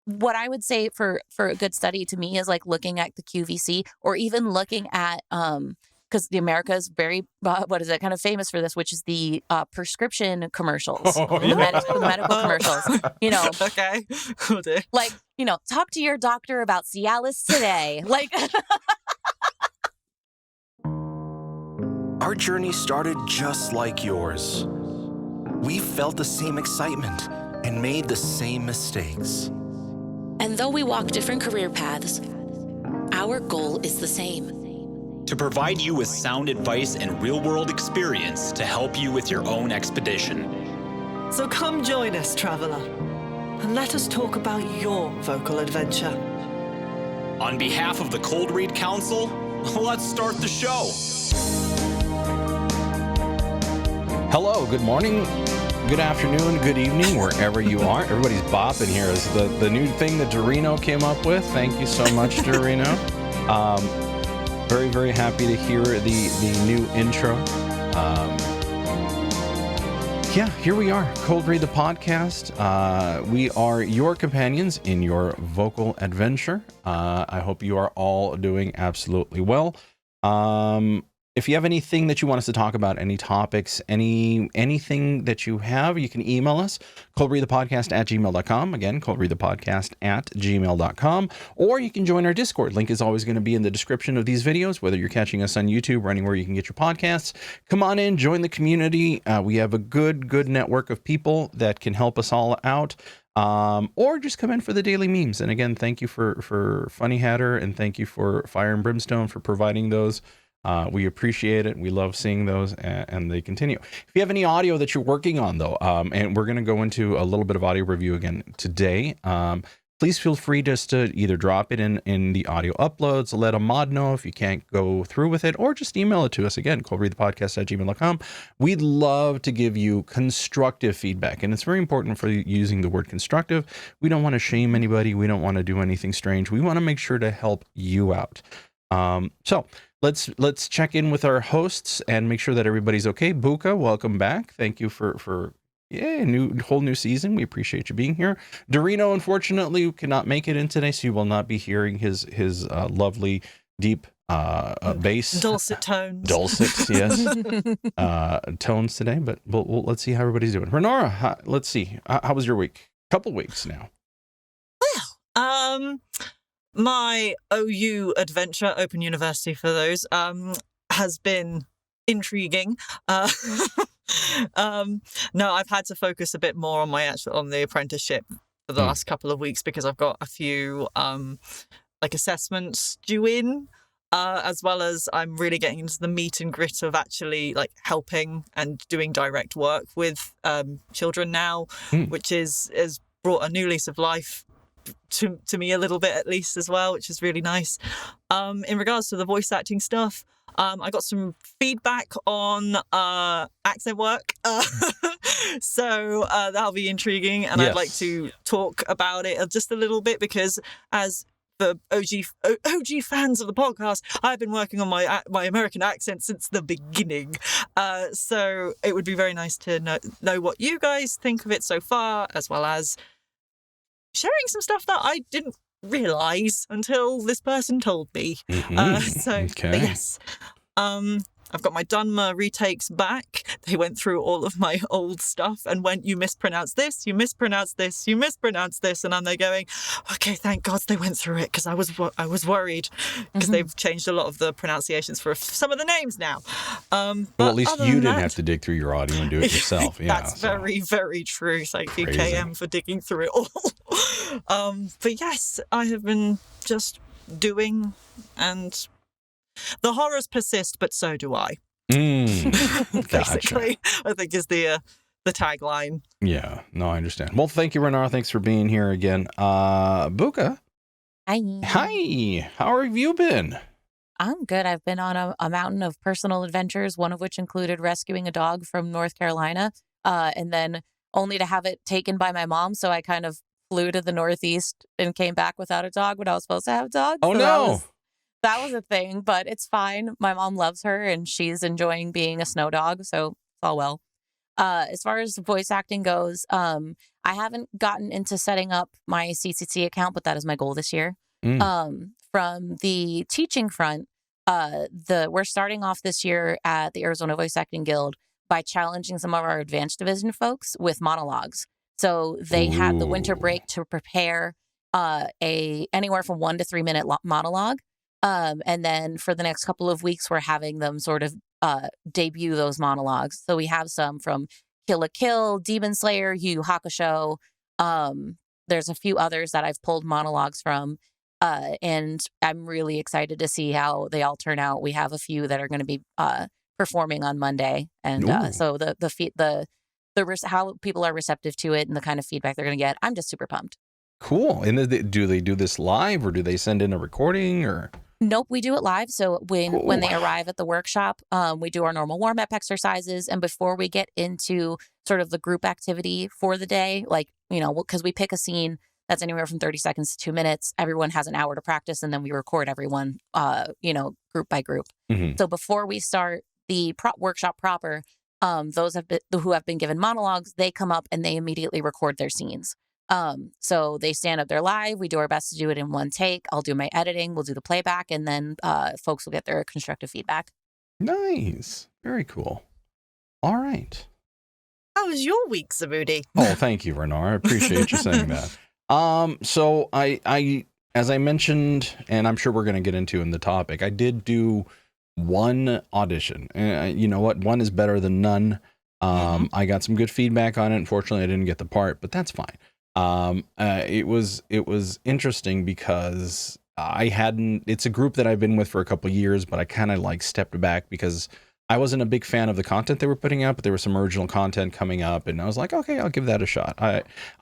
what I would say for a good study to me is like looking at the QVC or even looking at because the America is very what is it kind of famous for this, which is the prescription commercials, the medical commercials. You know, okay, oh dear. Like talk to your doctor about Cialis today. Like, our journey started just like yours. We felt the same excitement and made the same mistakes. And though we walk different career paths, our goal is the same. To provide you with sound advice and real-world experience to help you with your own expedition. So come join us, traveler, and let us talk about your vocal adventure. On behalf of the Cold Read Council, let's start the show. Hello, good morning, good afternoon, good evening, wherever you are. Everybody's bopping here is the new thing that Eldurrino came up with. Thank you so much, Eldurrino. Very, very happy to hear the new intro. Yeah, here we are, Cold Read the Podcast. We are your companions in your vocal adventure. I hope you are all doing absolutely well. If you have anything that you want us to talk about, any topics, anything that you have, you can email us, ColdReadthePodcast@gmail.com. Again, ColdReadthePodcast@gmail.com. Or you can join our Discord. Link is always going to be in the description of these videos, whether you're catching us on YouTube or anywhere you can get your podcasts. Come on in, join the community. We have a good network of people that can help us all out. Or just come in for the daily memes. And again, thank you for Funny Hatter, and thank you for Fire and Brimstone for providing those. We appreciate it. We love seeing those, and they continue. If you have any audio that you're working on, though, and we're going to go into a little bit of audio review again today, please feel free just to either drop it in the audio uploads, let a mod know if you can't go through with it, or just email it to us again, ColdReadthePodcast@gmail.com. We'd love to give you constructive feedback, and it's very important for using the word constructive. We don't want to shame anybody. We don't want to do anything strange. We want to make sure to help you out. So let's check in with our hosts and make sure that everybody's okay. Booka, welcome back. Thank you for whole new season. We appreciate you being here. Eldurrino, unfortunately, cannot make it in today, so you will not be hearing his lovely deep bass, dulcet tones, yes, tones today. But we'll let's see how everybody's doing. Renara, let's see. How was your week? Couple weeks now. Well, my OU adventure, Open University for those, has been intriguing. No, I've had to focus a bit more on on the apprenticeship for the last couple of weeks because I've got a few assessments due in, as well as I'm really getting into the meat and grit of actually helping and doing direct work with children now, which has brought a new lease of life to me a little bit, at least, as well, which is really nice. In regards to the voice acting stuff, I got some feedback on accent work, so that'll be intriguing, and yes. I'd like to talk about it just a little bit because, as the OG fans of the podcast, I've been working on my American accent since the beginning, so it would be very nice to know what you guys think of it so far, as well as sharing some stuff that I didn't realise until this person told me. Okay. But yes, I've got my Dunma retakes back. They went through all of my old stuff and went, you mispronounced this, you mispronounced this, you mispronounced this, and I'm there going, okay, thank God they went through it, because I was worried, because they've changed a lot of the pronunciations for some of the names now. Well, at least you didn't have to dig through your audio and do it yourself. Yeah, that's very, very true. Thank you, KM, for digging through it all. But yes, I have been just doing, and the horrors persist, but so do I. Basically, gotcha. I think is the tagline. Yeah, no, I understand. Well, thank you, Renara. Thanks for being here again. Booka. Hi. How have you been? I'm good. I've been on a mountain of personal adventures, one of which included rescuing a dog from North Carolina, and then only to have it taken by my mom. So I kind of flew to the Northeast and came back without a dog when I was supposed to have a dog. Oh, so no. That was a thing, but it's fine. My mom loves her and she's enjoying being a snow dog, so it's all well. As far as voice acting goes, I I haven't gotten into setting up my CCC account, but that is my goal this year. From the teaching front, we're starting off this year at the Arizona Voice Acting Guild by challenging some of our advanced division folks with monologues. So they had the winter break to prepare anywhere from 1 to 3 minute monologue. And then for the next couple of weeks, we're having them sort of debut those monologues. So we have some from Kill la Kill, Demon Slayer, Yu Yu Hakusho. There's a few others that I've pulled monologues from. And I'm really excited to see how they all turn out. We have a few that are going to be performing on Monday, and so how people are receptive to it and the kind of feedback they're going to get, I'm just super pumped. Cool. And do they do this live, or do they send in a recording, or? Nope, we do it live. So when they arrive at the workshop, we do our normal warm-up exercises, and before we get into sort of the group activity for the day, like, because we pick a scene that's anywhere from 30 seconds to 2 minutes. Everyone has an hour to practice, and then we record everyone, group by group. Mm-hmm. So before we start the workshop proper, those who have been given monologues, they come up and they immediately record their scenes. So they stand up there live. We do our best to do it in one take. I'll do my editing. We'll do the playback, and then folks will get their constructive feedback. Nice. Very cool. All right. How was your week, Zamoody? Oh, thank you, Renara. I appreciate you saying that. So I, as I mentioned, and I'm sure we're going to get into in the topic, I did do one audition. You know what? One is better than none. I got some good feedback on it. Unfortunately, I didn't get the part, but that's fine. It was interesting because it's a group that I've been with for a couple of years, but I kind of like stepped back because I wasn't a big fan of the content they were putting up, but there was some original content coming up, and I was like, okay, I'll give that a shot.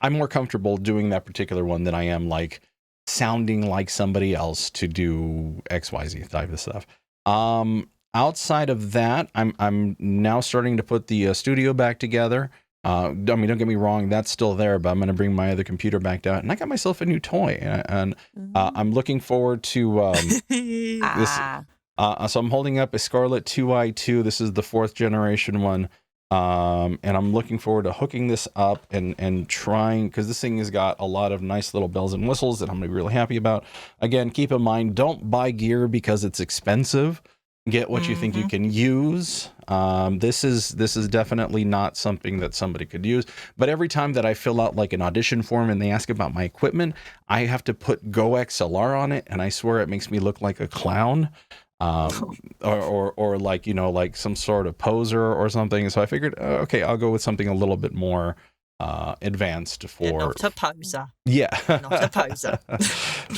I'm more comfortable doing that particular one than I am like sounding like somebody else to do XYZ type of stuff. Outside of that, I'm now starting to put the studio back together. I mean, don't get me wrong, that's still there, but I'm going to bring my other computer back out, and I got myself a new toy, and I'm looking forward to this. So I'm holding up a Scarlett 2i2. This is the 4th generation one. And I'm looking forward to hooking this up and trying, because this thing has got a lot of nice little bells and whistles that I'm going to be really happy about. Again, keep in mind, don't buy gear because it's expensive. Get what you think you can use. This is definitely not something that somebody could use. But every time that I fill out like an audition form and they ask about my equipment, I have to put Go XLR on it, and I swear it makes me look like a clown. Or like, like some sort of poser or something. So I figured, okay, I'll go with something a little bit more advanced for. You're not a poser. Yeah. Not a poser.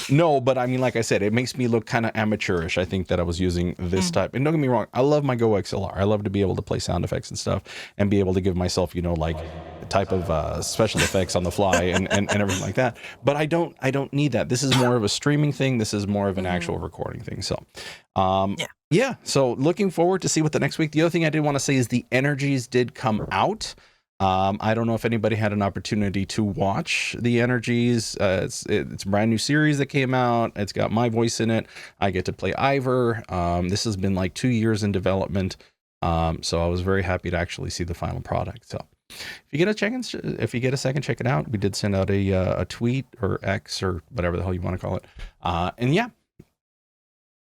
No, but I mean, like I said, it makes me look kind of amateurish. I think that I was using this type. And don't get me wrong, I love my Go XLR. I love to be able to play sound effects and stuff and be able to give myself, like a type of special effects on the fly and everything like that. But I don't need that. This is more of a streaming thing. This is more of an actual recording thing. So, yeah. So looking forward to see what the next week. The other thing I did want to say is the energies did come out. I don't know if anybody had an opportunity to watch the energies. It's a brand new series that came out. It's got my voice in it. I get to play Ivor. This has been like 2 years in development. So I was very happy to actually see the final product. So if you get a second, check it out. We did send out a tweet or X or whatever the hell you want to call it. And yeah.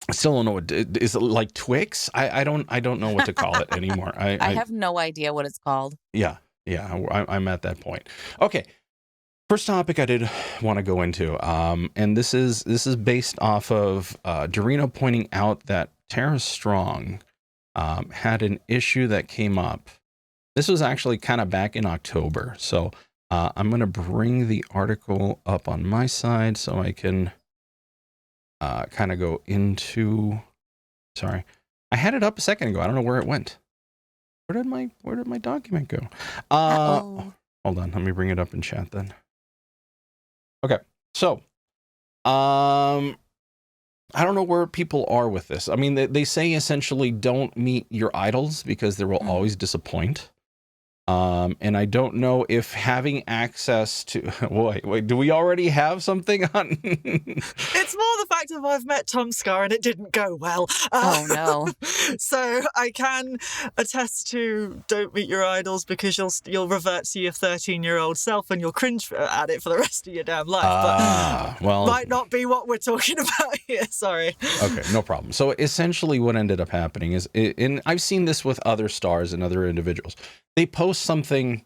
I still don't know what is it, like Twix? I don't know what to call it anymore. I have no idea what it's called. Yeah, I'm at that point. Okay, first topic I did want to go into, and this is based off of Eldurrino pointing out that Tara Strong had an issue that came up. This was actually kind of back in October, so I'm going to bring the article up on my side so I can. Kind of go into. Sorry, I had it up a second ago. I don't know where it went. Where did my document go? Hold on, let me bring it up in chat then. Okay, so I don't know where people are with this. I mean, they say essentially don't meet your idols because they will always disappoint. And I don't know if having access to wait, do we already have something on? It's more the fact of I've met Tom Scar and it didn't go well. Oh, no. So I can attest to don't meet your idols because you'll revert to your 13-year-old self and you'll cringe at it for the rest of your damn life. But well, might not be what we're talking about here. Sorry. Okay, no problem. So essentially what ended up happening is, and I've seen this with other stars and other individuals, they post something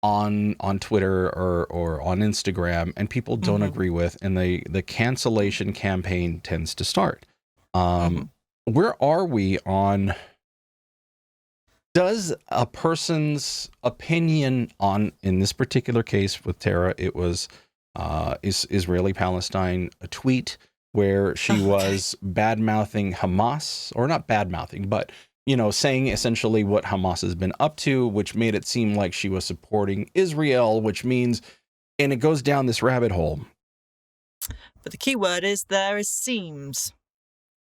on Twitter or on Instagram and people don't agree with, and the cancellation campaign tends to start. Where are we on, does a person's opinion on, in this particular case with Tara, it was Israeli-Palestine, a tweet where she was bad-mouthing Hamas, or not bad-mouthing, but saying essentially what Hamas has been up to, which made it seem like she was supporting Israel, which means, and it goes down this rabbit hole. But the key word is there is seems,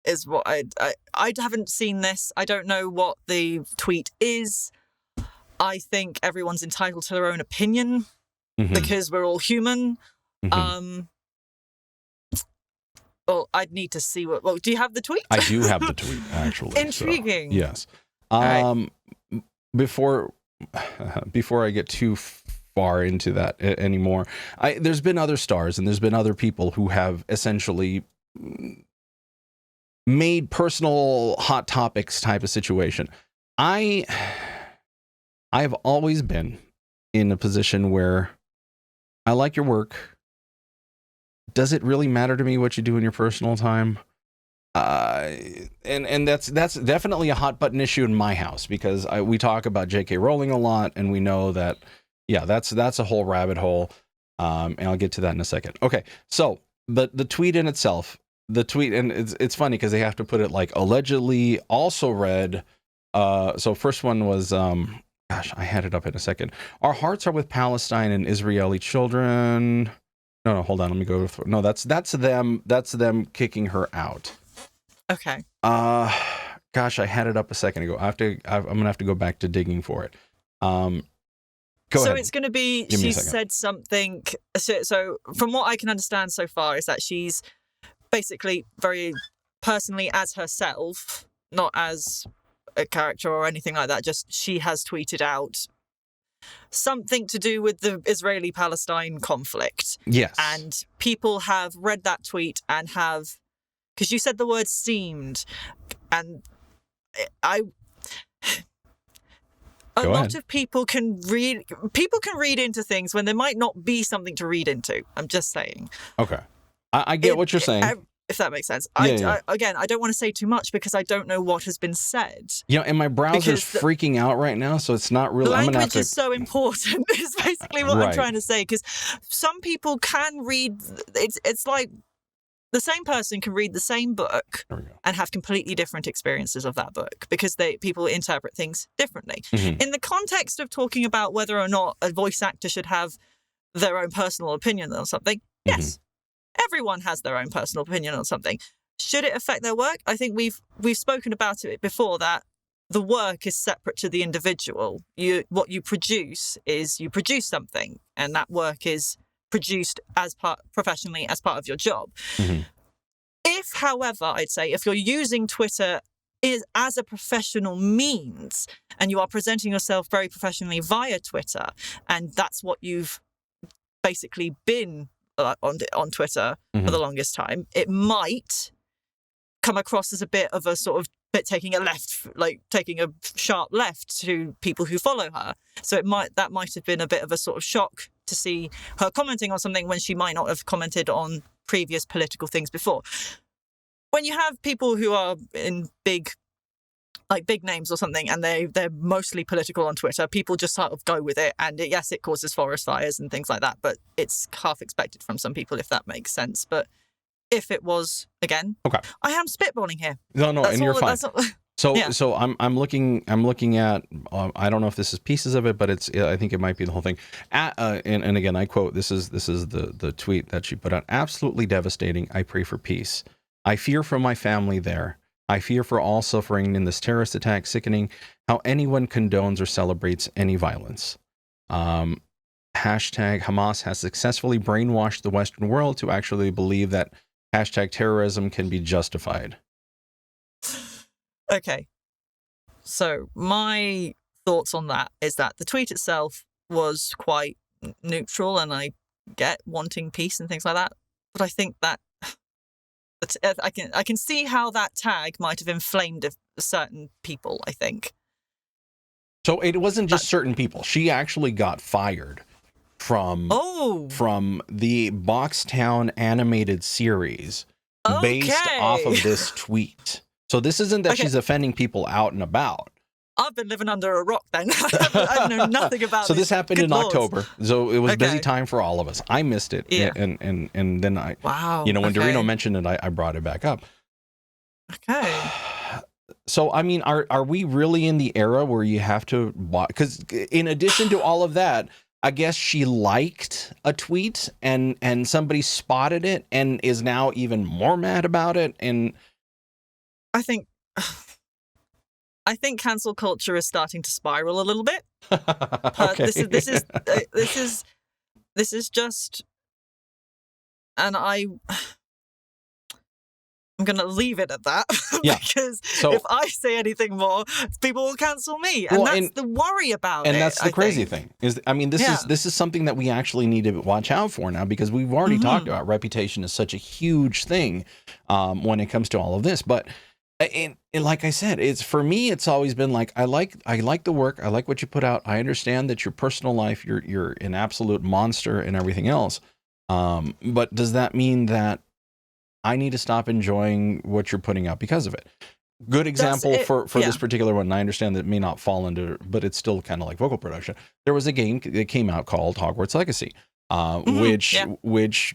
is what I haven't seen this. I don't know what the tweet is. I think everyone's entitled to their own opinion because we're all human. Well, I'd need to see what. Well, do you have the tweet? I do have the tweet, actually. Intriguing. So, yes. Right. Before I get too far into that anymore, there's been other stars and there's been other people who have essentially made personal hot topics type of situation. I've always been in a position where I like your work. Does it really matter to me what you do in your personal time? And that's definitely a hot button issue in my house, because we talk about J.K. Rowling a lot, and we know that, that's a whole rabbit hole. And I'll get to that in a second. Okay, so the tweet in itself, and it's funny because they have to put it like allegedly also read. So first one was, gosh, I had it up in a second. Our hearts are with Palestine and Israeli children. No, hold on. Let me go. No, that's them. That's them kicking her out. Okay. Gosh, I had it up a second ago. I'm gonna have to go back to digging for it. Go ahead. It's going to be, she said something. So from what I can understand so far is that she's basically very personally as herself, not as a character or anything like that. Just she has tweeted out something to do with the Israeli-Palestine conflict. Yes. And people have read that tweet and have, because you said the word seemed, and a lot of people can read into things when there might not be something to read into. I'm just saying. Okay. I get what you're saying. If that makes sense. Yeah. I don't want to say too much because I don't know what has been said. And my browser's freaking out right now, so it's not really... Language is so important, is basically what I'm trying to say, because some people can read... It's like the same person can read the same book and have completely different experiences of that book because people interpret things differently. In the context of talking about whether or not a voice actor should have their own personal opinion on something, yes. Everyone has their own personal opinion on something. Should it affect their work? I think we've spoken about it before, that the work is separate to the individual. What you produce is you produce something, and that work is produced professionally as part of your job. If, however, I'd say if you're using Twitter as a professional means and you are presenting yourself very professionally via Twitter, and that's what you've basically been on Twitter for the longest time, it might come across as a bit of a sort of taking a sharp left to people who follow her. So that might have been a bit of a sort of shock to see her commenting on something when she might not have commented on previous political things before. When you have people who are in big names or something, and they're mostly political on Twitter, people just sort of go with it. And yes, it causes forest fires and things like that, but it's half expected from some people, if that makes sense. But if it was, again, okay, I am spitballing here. No, and you're fine. So I'm looking at, I don't know if this is pieces of it, but I think it might be the whole thing. And again, I quote, this is the tweet that she put out. Absolutely devastating. I pray for peace. I fear for my family there. I fear for all suffering in this terrorist attack, sickening how anyone condones or celebrates any violence. Hashtag Hamas has successfully brainwashed the Western world to actually believe that hashtag terrorism can be justified. Okay. So my thoughts on that is that the tweet itself was quite neutral, and I get wanting peace and things like that. But I think that I can see how that tag might have inflamed certain people, I think. So it wasn't just certain people. She actually got fired from the Boxtown animated series based off of this tweet. So this isn't that she's offending people out and about. I've been living under a rock then. I know nothing about So this happened in October. So it was busy time for all of us. I missed it. Yeah. And then I, when okay. Eldurrino mentioned it, I brought it back up. Okay. So, I mean, are we really in the era where you have to watch? Because in addition to all of that, I guess she liked a tweet and somebody spotted it and is now even more mad about it. And I think cancel culture is starting to spiral a little bit. Okay. This is just, and I'm going to leave it at that. Yeah. Because if I say anything more, people will cancel me, and that's the worry about it. And that's the crazy thing is, I mean, this is something that we actually need to watch out for now, because we've already talked about reputation is such a huge thing when it comes to all of this, but. And like I said, it's for me, it's always been like, I like the work. I like what you put out. I understand that your personal life, you're an absolute monster and everything else. But does that mean that I need to stop enjoying what you're putting out because of it? Good example for this particular one. And I understand that it may not fall into, but it's still kind of like vocal production. There was a game that came out called Hogwarts Legacy, which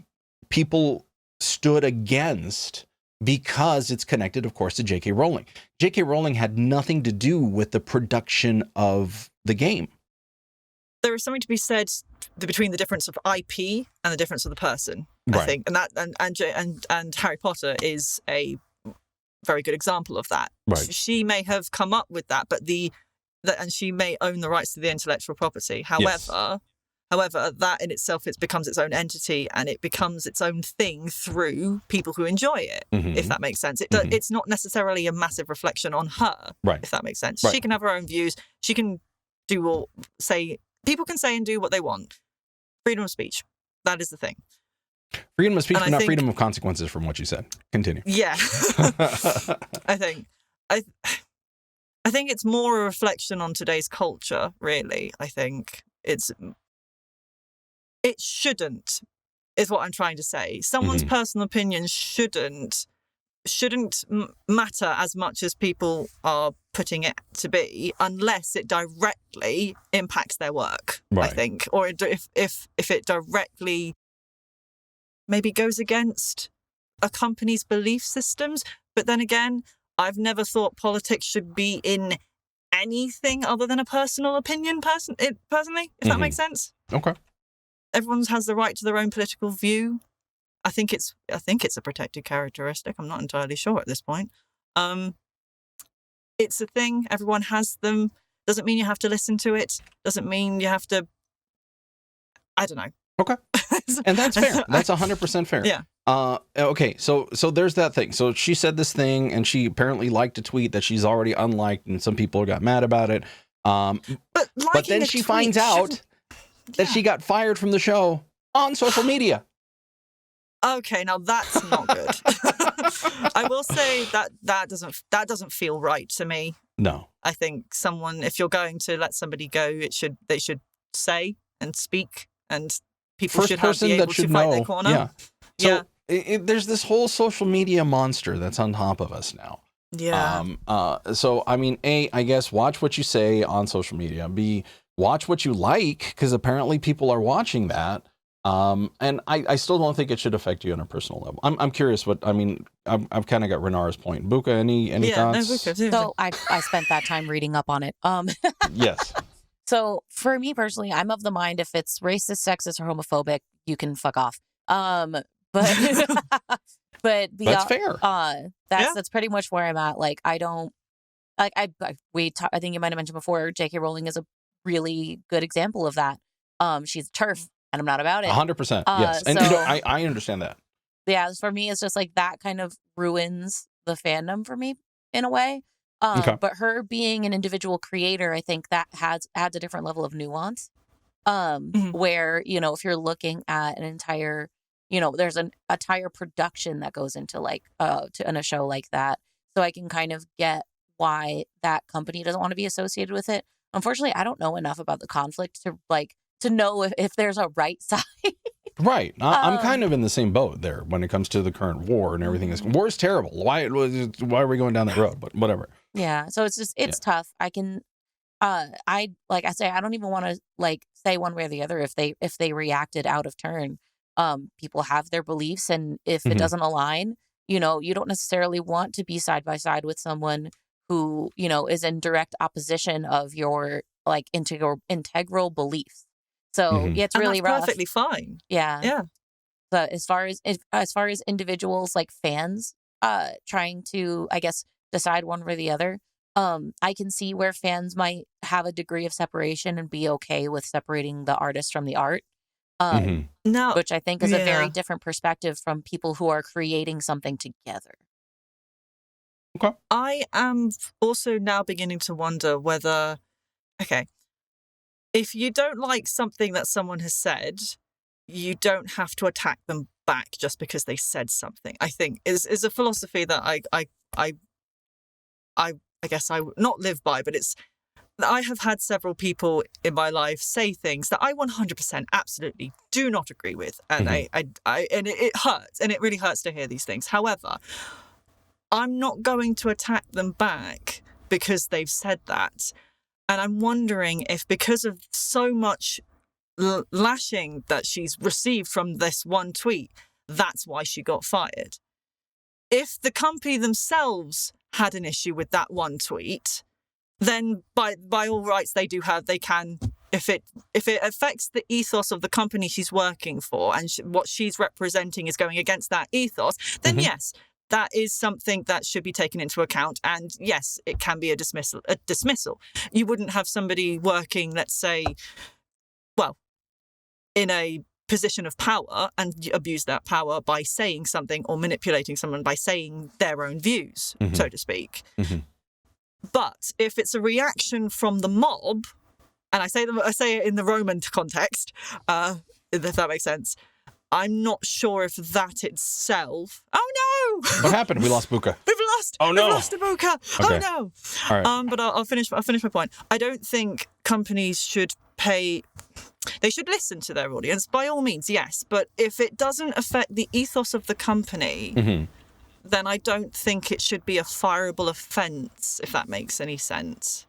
people stood against, because it's connected, of course, to J.K. Rowling. J.K. Rowling had nothing to do with the production of the game. There is something to be said between the difference of IP and the difference of the person, I think, and that and Harry Potter is a very good example of that. Right. She may have come up with that, and she may own the rights to the intellectual property. However, that in itself, it becomes its own entity, and it becomes its own thing through people who enjoy it, if that makes sense. It's not necessarily a massive reflection on her, if that makes sense. Right. She can have her own views. She can people can say and do what they want. Freedom of speech. That is the thing. Freedom of speech, but not freedom of consequences, from what you said. Continue. Yeah. I think it's more a reflection on today's culture, really. I think it shouldn't, is what I'm trying to say. Someone's personal opinion shouldn't matter as much as people are putting it to be, unless it directly impacts their work, I think. Or if it directly maybe goes against a company's belief systems. But then again, I've never thought politics should be in anything other than a personal opinion, personally, if that makes sense. Okay. Everyone has the right to their own political view. I think it's a protected characteristic. I'm not entirely sure at this point. It's a thing. Everyone has them. Doesn't mean you have to listen to it. Doesn't mean you have to. I don't know. Okay. And that's fair. That's 100% fair. Yeah. Okay. So there's that thing. So she said this thing, and she apparently liked a tweet that she's already unliked, and some people got mad about it. But then she finds out that she got fired from the show on social media. Okay, now that's not good. I will say that doesn't feel right to me. No. I think if you're going to let somebody go, they should say and speak, and people should be able to fight their corner. Yeah. So there's this whole social media monster that's on top of us now. Yeah. So I mean, A, I guess watch what you say on social media. B, watch what you like, because apparently people are watching that. And I still don't think it should affect you on a personal level. I'm curious I've kind of got Renara's point. Booka, any thoughts? No, Booka too. So I spent that time reading up on it. Yes. So for me personally, I'm of the mind, if it's racist, sexist, or homophobic, you can fuck off. But But That's fair. That's pretty much where I'm at. Like, I don't like I think you might have mentioned before, J.K. Rowling is a really good example of that. She's a TERF, and I'm not about it. 100%. Yes, and so I understand that. yeah, for me, it's just like that kind of ruins the fandom for me in a way. Okay. But her being an individual creator, I think that adds a different level of nuance. Where, you know, if you're looking at an entire, you know, there's an entire production that goes into like in a show like that. So I can kind of get why that company doesn't want to be associated with it. Unfortunately, I don't know enough about the conflict to know if there's a right side. Right. I'm kind of in the same boat there when it comes to the current war and everything. War is terrible. Why are we going down that road? But whatever. Yeah. So it's tough. I like I say, I don't even want to like say one way or the other if they reacted out of turn. People have their beliefs, and if it doesn't align, you know, you don't necessarily want to be side by side with someone who, you know, is in direct opposition of your like integral beliefs. So yeah, it's really rough. Perfectly fine. Yeah. Yeah. But as far as individuals like fans, trying to, I guess, decide one way or the other, I can see where fans might have a degree of separation and be okay with separating the artist from the art. Now, which I think is a very different perspective from people who are creating something together. Okay. I am also now beginning to wonder whether, if you don't like something that someone has said, you don't have to attack them back just because they said something. I think is a philosophy that I guess I would not live by, but I have had several people in my life say things that I 100% absolutely do not agree with, and and it hurts, and it really hurts to hear these things. However, I'm not going to attack them back because they've said that. And I'm wondering if, because of so much lashing that she's received from this one tweet, that's why she got fired. If the company themselves had an issue with that one tweet, then by all rights they can, if it affects the ethos of the company she's working for and what she's representing is going against that ethos, then yes, that is something that should be taken into account. And yes, it can be a dismissal. You wouldn't have somebody working, let's say, well, in a position of power and abuse that power by saying something, or manipulating someone by saying their own views, so to speak. But if it's a reaction from the mob, and I say it in the Roman context, if that makes sense, I'm not sure if that itself. Oh no! What happened? We lost Booka. We've lost. Oh no! We've lost a Booka. Okay. Oh no! All right. But I'll finish my point. I don't think companies should pay. They should listen to their audience, by all means, yes. But if it doesn't affect the ethos of the company, then I don't think it should be a fireable offence, if that makes any sense.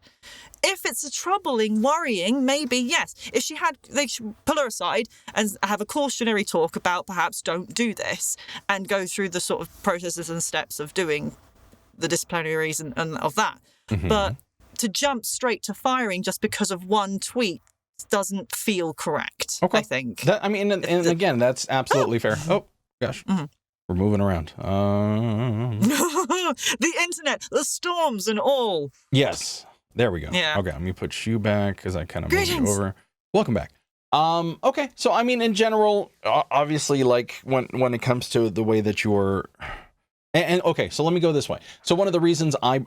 If it's a troubling, worrying, maybe yes. If they should pull her aside and have a cautionary talk about perhaps don't do this, and go through the sort of processes and steps of doing the disciplinaries and of that. But to jump straight to firing just because of one tweet doesn't feel correct, I think. And again, that's absolutely fair. Oh, gosh. We're moving around. The internet, the storms and all. Yes. There we go. Yeah. Okay, let me put you back because I kind of moved you over. Welcome back. Okay, so I mean, in general, obviously, like when it comes to the way that you're, and okay, so let me go this way. So one of the reasons I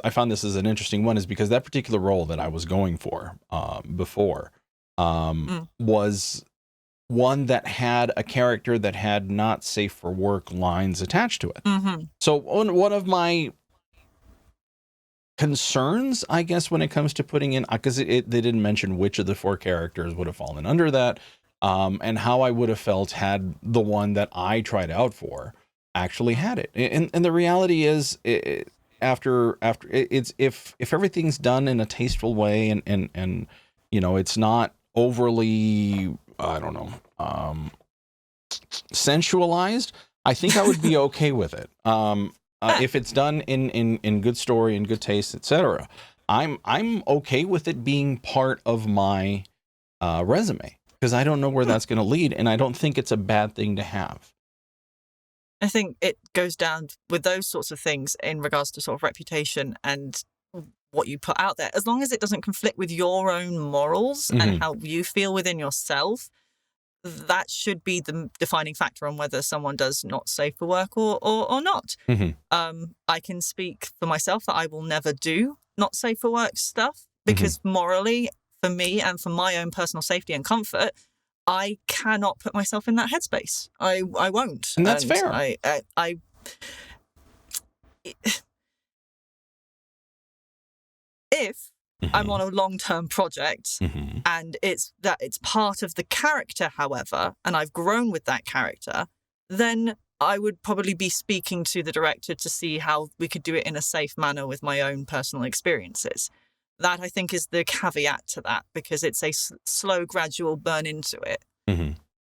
found this as an interesting one is because that particular role that I was going for before was one that had a character that had not safe for work lines attached to it. So one of my concerns, I guess, when it comes to putting in, because they didn't mention which of the 4 characters would have fallen under that, and how I would have felt had the one that I tried out for actually had it. And the reality is, after it's if everything's done in a tasteful way and you know, it's not overly, I don't know, sensualized, I think I would be okay with it. If it's done in good story and good taste, etc., I'm okay with it being part of my resume, because I don't know where that's going to lead, and I don't think it's a bad thing to have. I think it goes down with those sorts of things in regards to sort of reputation and what you put out there. As long as it doesn't conflict with your own morals and how you feel within yourself, that should be the defining factor on whether someone does not safe for work or not. I can speak for myself that I will never do not safe for work stuff because morally, for me and for my own personal safety and comfort, I cannot put myself in that headspace. I won't. And that's fair. If I'm on a long-term project and it's part of the character, however, and I've grown with that character, then I would probably be speaking to the director to see how we could do it in a safe manner with my own personal experiences. That, I think, is the caveat to that, because it's a slow, gradual burn into it.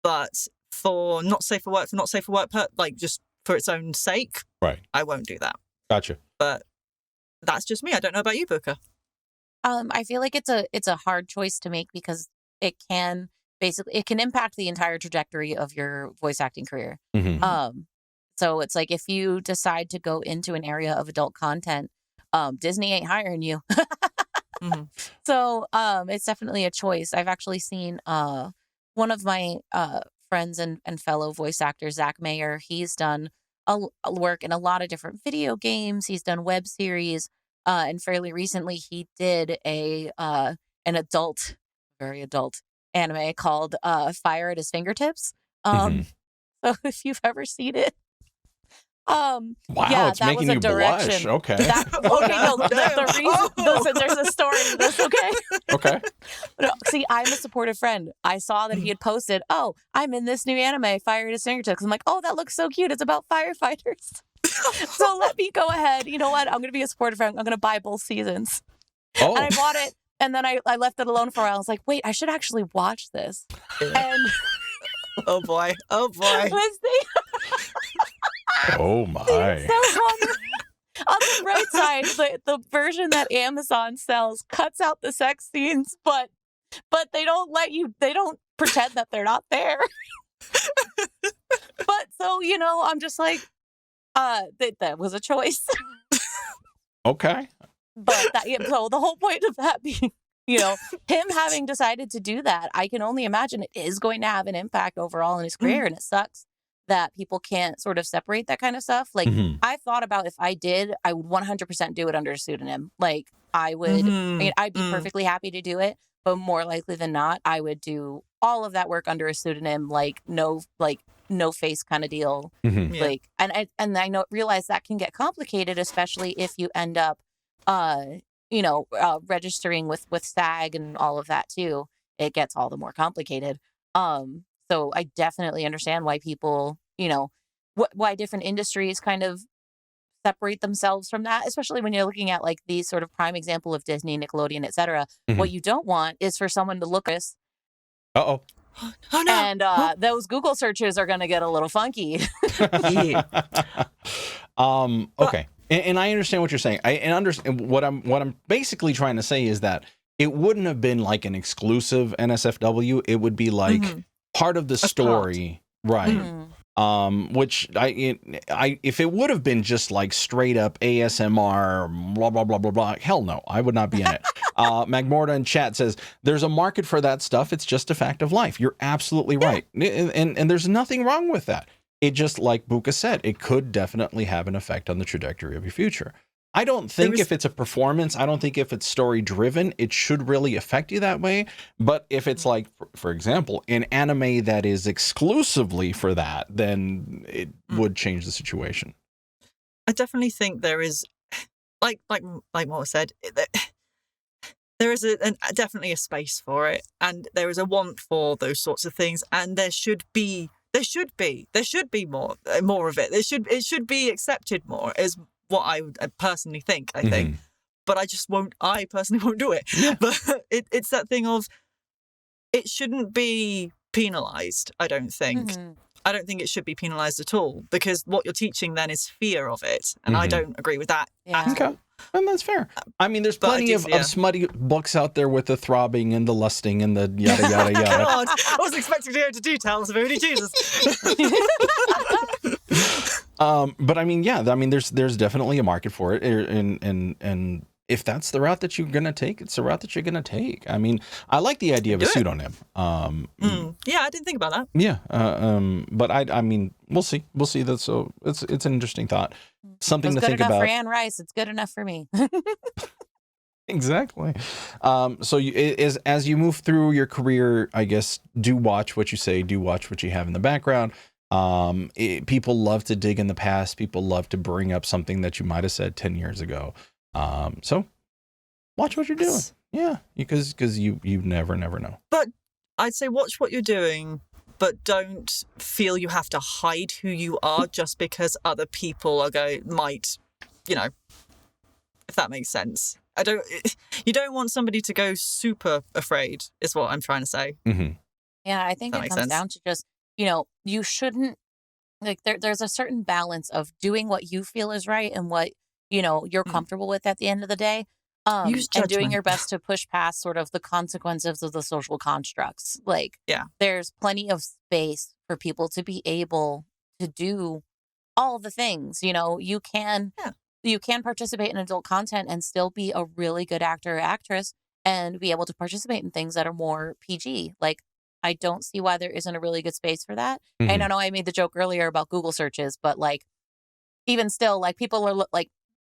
But for not safe for work, like just for its own sake, right, I won't do that. Gotcha. But that's just me. I don't know about you, Booka. I feel like it's a hard choice to make because it can impact the entire trajectory of your voice acting career. So it's like if you decide to go into an area of adult content, Disney ain't hiring you. So it's definitely a choice. I've actually seen one of my friends and fellow voice actors, Zach Mayer. He's done work in a lot of different video games. He's done web series. And fairly recently, he did an adult, very adult anime called Fire at His Fingertips. So if you've ever seen it, wow, yeah, it's that making was a you direction. blush. Okay. The reason, listen, there's a story to this, okay? Okay. No, see, I'm a supportive friend. I saw that he had posted, "Oh, I'm in this new anime, Fire at His Fingertips." I'm like, "Oh, that looks so cute. It's about firefighters." So let me go ahead. You know what? I'm going to be a supportive friend. I'm going to buy both seasons. Oh. And I bought it, and then I left it alone for a while. I was like, wait, I should actually watch this. And oh boy. Oh my. So on the right side, the version that Amazon sells cuts out the sex scenes, but they don't pretend that they're not there. But so, I'm just like, that was a choice. Okay. But so the whole point of that being, him having decided to do that, I can only imagine it is going to have an impact overall in his career. And it sucks that people can't sort of separate that kind of stuff. Like, I thought about if I did, I would 100% do it under a pseudonym. Like, I would, I'd be perfectly happy to do it, but more likely than not, I would do all of that work under a pseudonym, no face kind of deal. Like, and I realize that can get complicated, especially if you end up, registering with SAG and all of that too. It gets all the more complicated. So I definitely understand why people, why different industries kind of separate themselves from that, especially when you're looking at like these sort of prime example of Disney, Nickelodeon, etc. What you don't want is for someone to look at this. Oh no. And those Google searches are going to get a little funky. Okay. And I understand what you're saying. I understand what I'm basically trying to say is that it wouldn't have been like an exclusive NSFW. It would be like part of the story, right? Which if it would have been just like straight up ASMR, blah blah blah blah blah, hell no, I would not be in it. Magmorta in chat says there's a market for that stuff. It's just a fact of life. You're absolutely right, and there's nothing wrong with that. It just, like Booka said, it could definitely have an effect on the trajectory of your future. I don't think if it's a performance, I don't think if it's story driven, it should really affect you that way. But if it's like, for example, an anime that is exclusively for that, then it would change the situation. I definitely think there is, like what was said, there is definitely a space for it, and there is a want for those sorts of things, and there should be more of it. It should be accepted more, is what I personally think. I think, but I personally won't do it. Yeah. But it's that thing of it shouldn't be penalized. I don't think. I don't think it should be penalized at all, because what you're teaching then is fear of it, and I don't agree with that. Okay. And that's fair. I mean, there's plenty of smutty books out there with the throbbing and the lusting and the yada, yada, yada. God, I wasn't expecting to go into details of only Jesus. But I mean, yeah, I mean, there's definitely a market for it, and if that's the route that you're gonna take, it's the route that you're gonna take. I mean, I like the idea of a pseudonym. Yeah, I didn't think about that. Yeah, but I mean, we'll see. That's so it's an interesting thought, something to think about. Good enough for Anne Rice. It's good enough for me. Exactly. So as you move through your career, I guess, do watch what you say, do watch what you have in the background. People love to dig in the past. People love to bring up something that you might have said 10 years ago. So watch what you're doing. Yeah, because you never know. But I'd say watch what you're doing, but don't feel you have to hide who you are just because other people might, if that makes sense. You don't want somebody to go super afraid, is what I'm trying to say. Mm-hmm. Yeah, I think it comes down to just, you shouldn't, like, there's a certain balance of doing what you feel is right and what, you're comfortable with at the end of the day. And doing your best to push past sort of the consequences of the social constructs. Like, there's plenty of space for people to be able to do all the things. You can participate in adult content and still be a really good actor or actress and be able to participate in things that are more PG. Like, I don't see why there isn't a really good space for that. Mm-hmm. And I know I made the joke earlier about Google searches, but like, even still, like, people are like,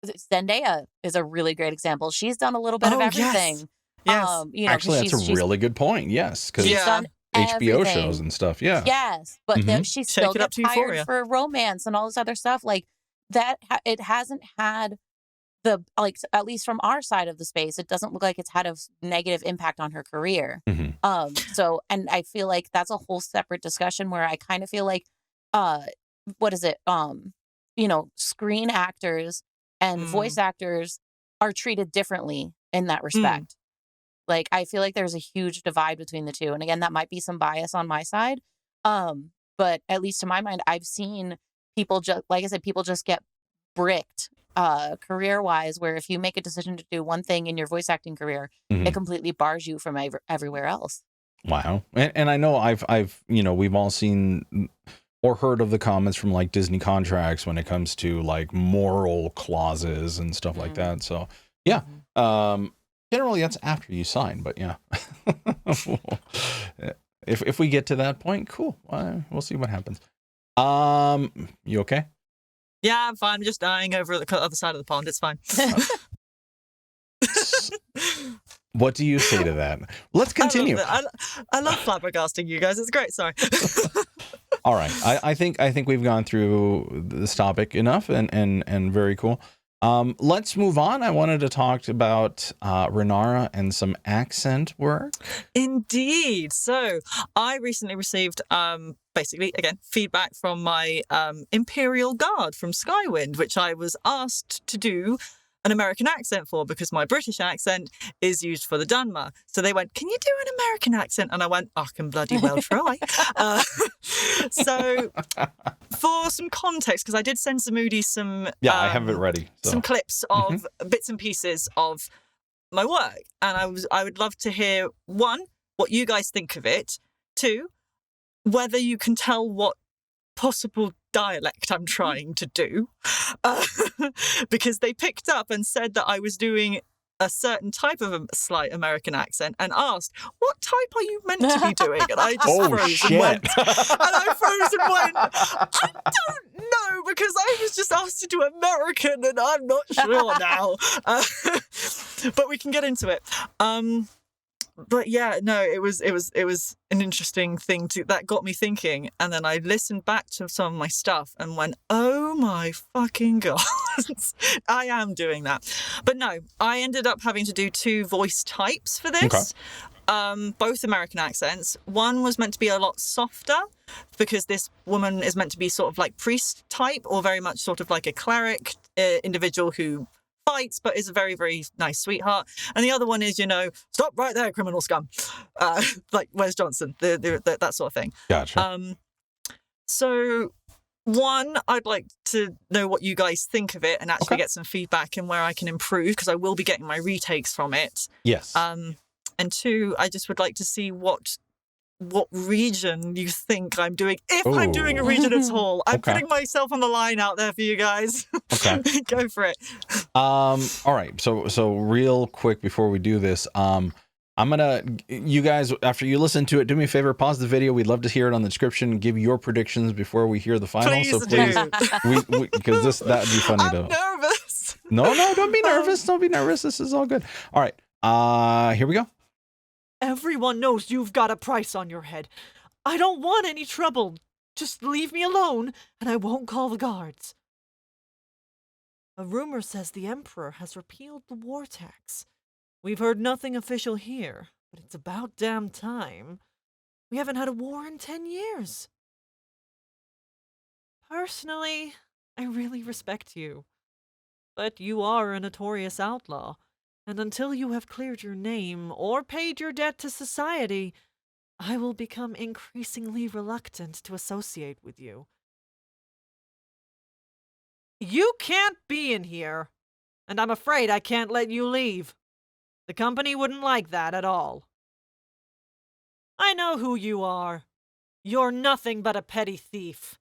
Zendaya is a really great example. She's done a little bit of everything. Yes. Actually, that's a really good point. Yes. Because she's done HBO everything. shows and stuff. Yeah. Yes. But then she still gets hired for romance and all this other stuff. Like, that it hasn't had at least from our side of the space, it doesn't look like it's had a negative impact on her career. Mm-hmm. So, and I feel like that's a whole separate discussion where I kind of feel like, what is it? Screen actors and voice actors are treated differently in that respect. Like, I feel like there's a huge divide between the two. And again, that might be some bias on my side. But at least to my mind, I've seen people people just get bricked career-wise, where if you make a decision to do one thing in your voice acting career, it completely bars you from everywhere else. Wow. And I know I've we've all seen or heard of the comments from like Disney contracts when it comes to like moral clauses and stuff like that. So yeah, generally that's after you sign, but yeah, if we get to that point, cool. We'll see what happens. You okay? Yeah, I'm fine. I'm just dying over at the other side of the pond. It's fine. What do you say to that? Let's continue. I love flabbergasting you guys. It's great. Sorry. All right. I think we've gone through this topic enough and very cool. Let's move on. I wanted to talk about Renara and some accent work. Indeed. So I recently received basically, again, feedback from my Imperial Guard from Skywind, which I was asked to do an American accent for because my British accent is used for the Dunmer. So they went, "Can you do an American accent?" And I went, "I can bloody well try." So for some context, because I did send Zamoody some... Yeah, I have it ready. So. Some clips of bits and pieces of my work. And I would love to hear, one, what you guys think of it. Two, whether you can tell what possible dialect I'm trying to do, because they picked up and said that I was doing a certain type of a slight American accent and asked, "What type are you meant to be doing?" And I just froze and went, "I don't know, because I was just asked to do American and I'm not sure now." But we can get into it. But yeah, no, it was an interesting thing that got me thinking. And then I listened back to some of my stuff and went, "Oh my fucking God." I am doing that. But no, I ended up having to do 2 voice types for this. Okay. Both American accents. One was meant to be a lot softer because this woman is meant to be sort of like priest type, or very much sort of like a cleric individual who fights but is a very, very nice sweetheart. And the other one is, "Stop right there, criminal scum," like Wes Johnson, that sort of thing. Gotcha. So one, I'd like to know what you guys think of it and actually get some feedback and where I can improve, because I will be getting my retakes from it. Yes. And two, I just would like to see what what region you think I'm doing. If I'm doing a region at all. I'm putting myself on the line out there for you guys. Okay. Go for it. All right. So real quick before we do this, I'm gonna, you guys, after you listen to it, do me a favor, pause the video. We'd love to hear it on the description. Give your predictions before we hear the final. Please so please, because that'd be funny. I'm nervous. No, don't be nervous. Don't be nervous. This is all good. All right. Here we go. Everyone knows you've got a price on your head. I don't want any trouble. Just leave me alone, and I won't call the guards. A rumor says the Emperor has repealed the war tax. We've heard nothing official here, but it's about damn time. We haven't had a war in 10 years. Personally, I really respect you. But you are a notorious outlaw, and until you have cleared your name or paid your debt to society, I will become increasingly reluctant to associate with you. You can't be in here, and I'm afraid I can't let you leave. The company wouldn't like that at all. I know who you are. You're nothing but a petty thief.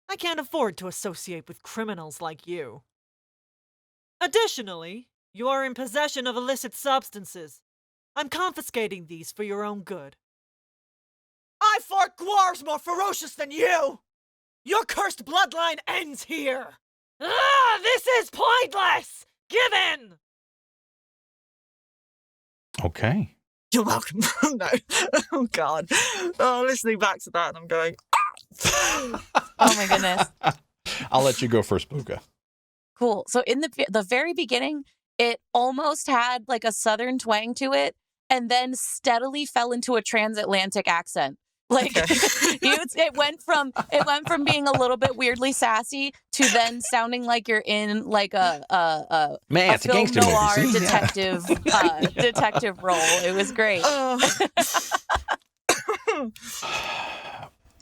I can't afford to associate with criminals like you. Additionally, you are in possession of illicit substances. I'm confiscating these for your own good. I fought Gwars more ferocious than you! Your cursed bloodline ends here! This is pointless! Give in! Okay. You're welcome. No. Oh, God. Oh, listening back to that, I'm going, Oh, my goodness. I'll let you go first, Booka. Cool. So in the very beginning, it almost had like a Southern twang to it, and then steadily fell into a transatlantic accent. Like it went from being a little bit weirdly sassy to then sounding like you're in like a it's a film gangster noir movie. detective detective role. It was great.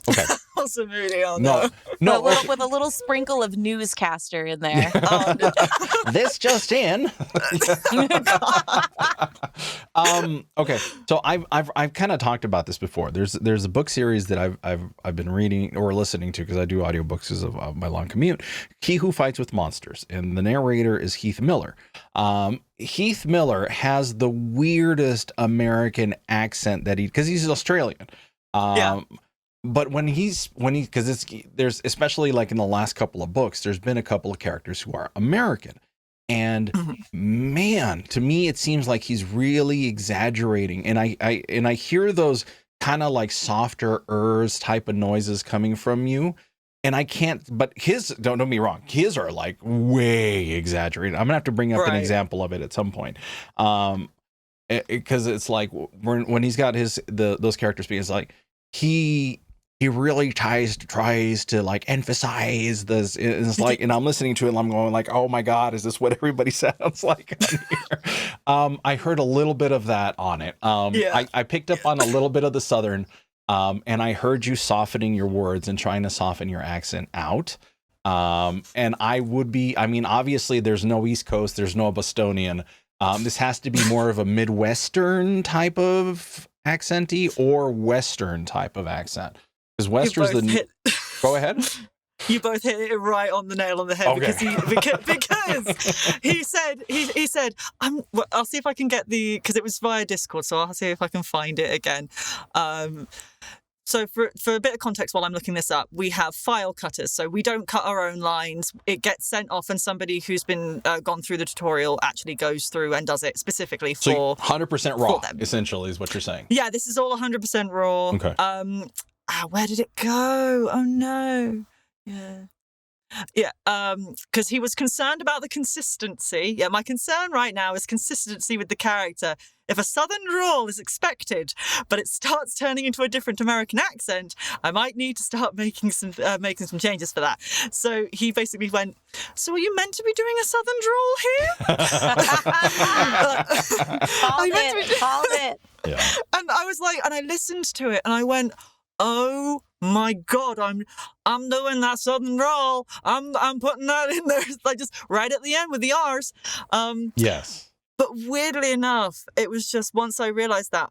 Okay. Zamoody, oh no. With a little sprinkle of newscaster in there. This just in. Okay, so I've kind of talked about this before. There's a book series that I've been reading or listening to because I do audiobooks because of my long commute. He Who Fights with Monsters, and the narrator is Heath Miller. Heath Miller has the weirdest American accent because he's Australian. But because there's especially like in the last couple of books, there's been a couple of characters who are American, and man, to me it seems like he's really exaggerating, and I hear those kind of like softer type of noises coming from you, and I can't. But don't get me wrong, his are like way exaggerated. I'm gonna have to bring up an example of it at some point, because it's like when he's got those characters being, it's like he really tries to like emphasize this. It's like, and I'm listening to it and I'm going like, oh my God, is this what everybody sounds like on here? I heard a little bit of that on it. I picked up on a little bit of the Southern, and I heard you softening your words and trying to soften your accent out. And obviously there's no East Coast, there's no Bostonian. This has to be more of a Midwestern type of accenty or Western type of accent. Because Western's Go ahead. You both hit it right on the nail on the head, because he said I'll see if I can get because it was via Discord, so I'll see if I can find it again. So for a bit of context while I'm looking this up, we have file cutters. So we don't cut our own lines. It gets sent off, and somebody who's been gone through the tutorial actually goes through and does it specifically for 100% raw, essentially, is what you're saying. Yeah, this is all 100% raw. Okay. Where did it go? Oh, no. Yeah, because he was concerned about the consistency. Yeah, my concern right now is consistency with the character. If a Southern drawl is expected, but it starts turning into a different American accent, I might need to start making some changes for that. So he basically went, so are you meant to be doing a Southern drawl here? Called it. Yeah. And I was like, and I listened to it and I went, oh my God, I'm doing that Southern drawl. I'm putting that in there, like just right at the end with the R's. Yes. But weirdly enough, it was just once I realized that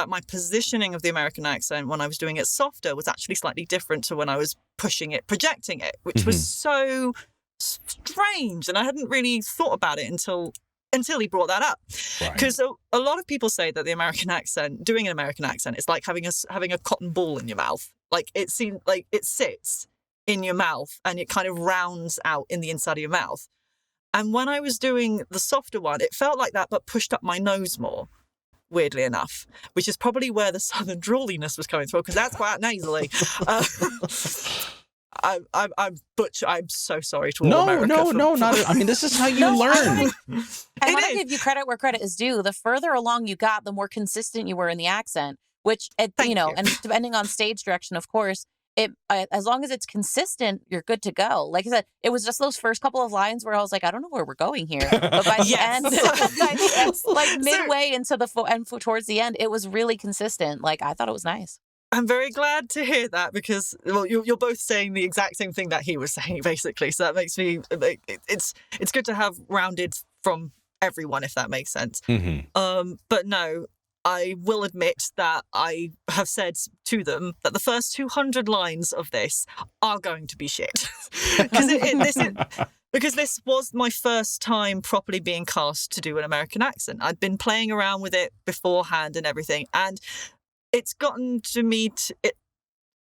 my positioning of the American accent when I was doing it softer was actually slightly different to when I was pushing it, projecting it, which was so strange. And I hadn't really thought about it until he brought that up. Because a lot of people say that the American accent, doing an American accent, is like having a cotton ball in your mouth. Like it seems like it sits in your mouth and it kind of rounds out in the inside of your mouth. And when I was doing the softer one, it felt like that, but pushed up my nose more, weirdly enough, which is probably where the southern drawliness was coming through, because that's quite nasally. I'm so sorry to all America. No, not. I mean, this is how you learn. I want to give you credit where credit is due. The further along you got, the more consistent you were in the accent, which, you know, and depending on stage direction, of course, as long as it's consistent, you're good to go. Like I said, it was just those first couple of lines where I was like, I don't know where we're going here. But by the end, like midway into the towards the end, it was really consistent. Like, I thought it was nice. I'm very glad to hear that, because you're both saying the exact same thing that he was saying, basically. So that makes me, it's good to have rounded from everyone, if that makes sense. But no, I will admit that I have said to them that the first 200 lines of this are going to be shit. Because this was my first time properly being cast to do an American accent. I'd been playing around with it beforehand and everything, and it's gotten to me...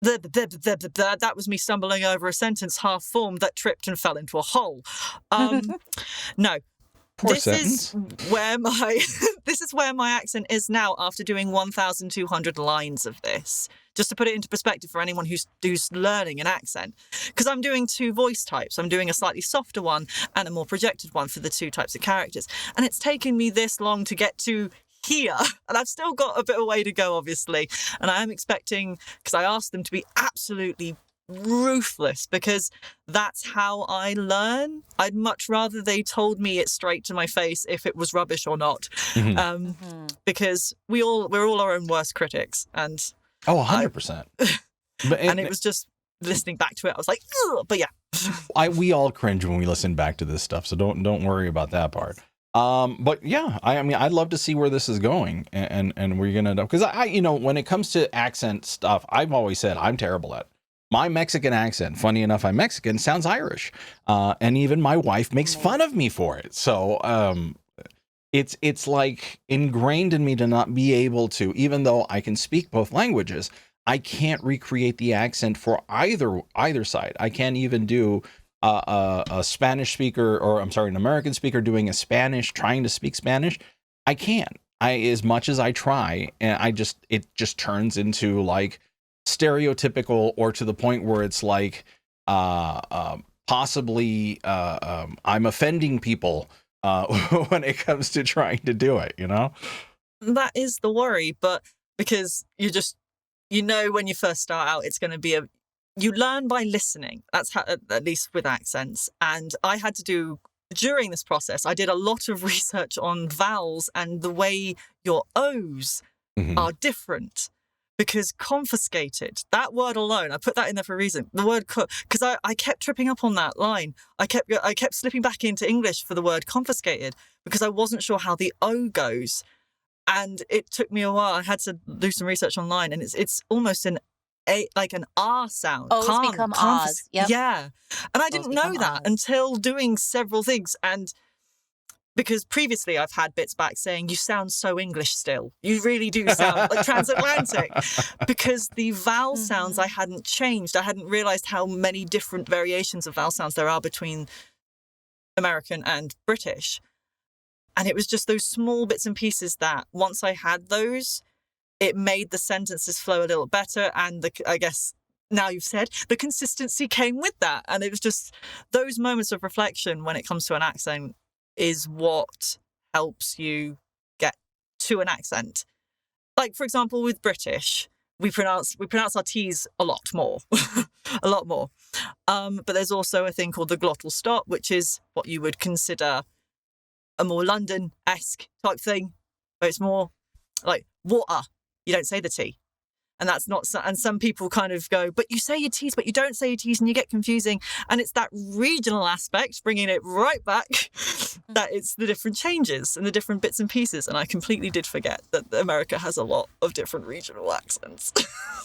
That was me stumbling over a sentence half formed that tripped and fell into a hole. No. Poor this sentence. Is where my accent is now after doing 1,200 lines of this. Just to put it into perspective for anyone who's learning an accent, because I'm doing two voice types. I'm doing a slightly softer one and a more projected one for the two types of characters, and it's taken me this long to get to here, and I've still got a bit of way to go, obviously. And I am expecting, because I asked them to be absolutely ruthless, because that's how I learn. I'd much rather they told me it straight to my face if it was rubbish or not, because we're all our own worst critics. And 100%. And it was just listening back to it, I was like, ugh, but yeah. We all cringe when we listen back to this stuff, so don't worry about that part. But yeah, I mean, I'd love to see where this is going, and we're gonna, because when it comes to accent stuff, I've always said I'm terrible at it. My Mexican accent, funny enough, I'm Mexican, sounds Irish. And even my wife makes fun of me for it. So it's like ingrained in me to not be able to, even though I can speak both languages, I can't recreate the accent for either side. I can't even do a Spanish speaker, or I'm sorry, an American speaker doing trying to speak Spanish. I can't. As much as I try, and it just turns into like stereotypical, or to the point where it's like possibly I'm offending people when it comes to trying to do it, That is the worry, but because when you first start out, it's going to be you learn by listening. That's how, at least with accents. And I had to do, during this process, I did a lot of research on vowels and the way your O's are different. Because confiscated, that word alone, I put that in there for a reason. The word, because I kept tripping up on that line. I kept slipping back into English for the word confiscated because I wasn't sure how the O goes. And it took me a while. I had to do some research online, and it's almost an R sound. O's become O's. Yep. Yeah. And I didn't know that until doing several things. And because previously I've had bits back saying, you sound so English still. You really do sound like transatlantic. Because the vowel sounds I hadn't changed. I hadn't realised how many different variations of vowel sounds there are between American and British. And it was just those small bits and pieces that once I had those, it made the sentences flow a little better. And I guess now you've said, the consistency came with that. And it was just those moments of reflection when it comes to an accent is what helps you get to an accent. Like, for example, with British, we pronounce our T's a lot more, a lot more. But there's also a thing called the glottal stop, which is what you would consider a more London-esque type thing, where it's more like water. You don't say the T. And that's not, and some people kind of go, but you say your T's, but you don't say your T's, and you get confusing. And it's that regional aspect, bringing it right back, that it's the different changes and the different bits and pieces. And I completely did forget that America has a lot of different regional accents.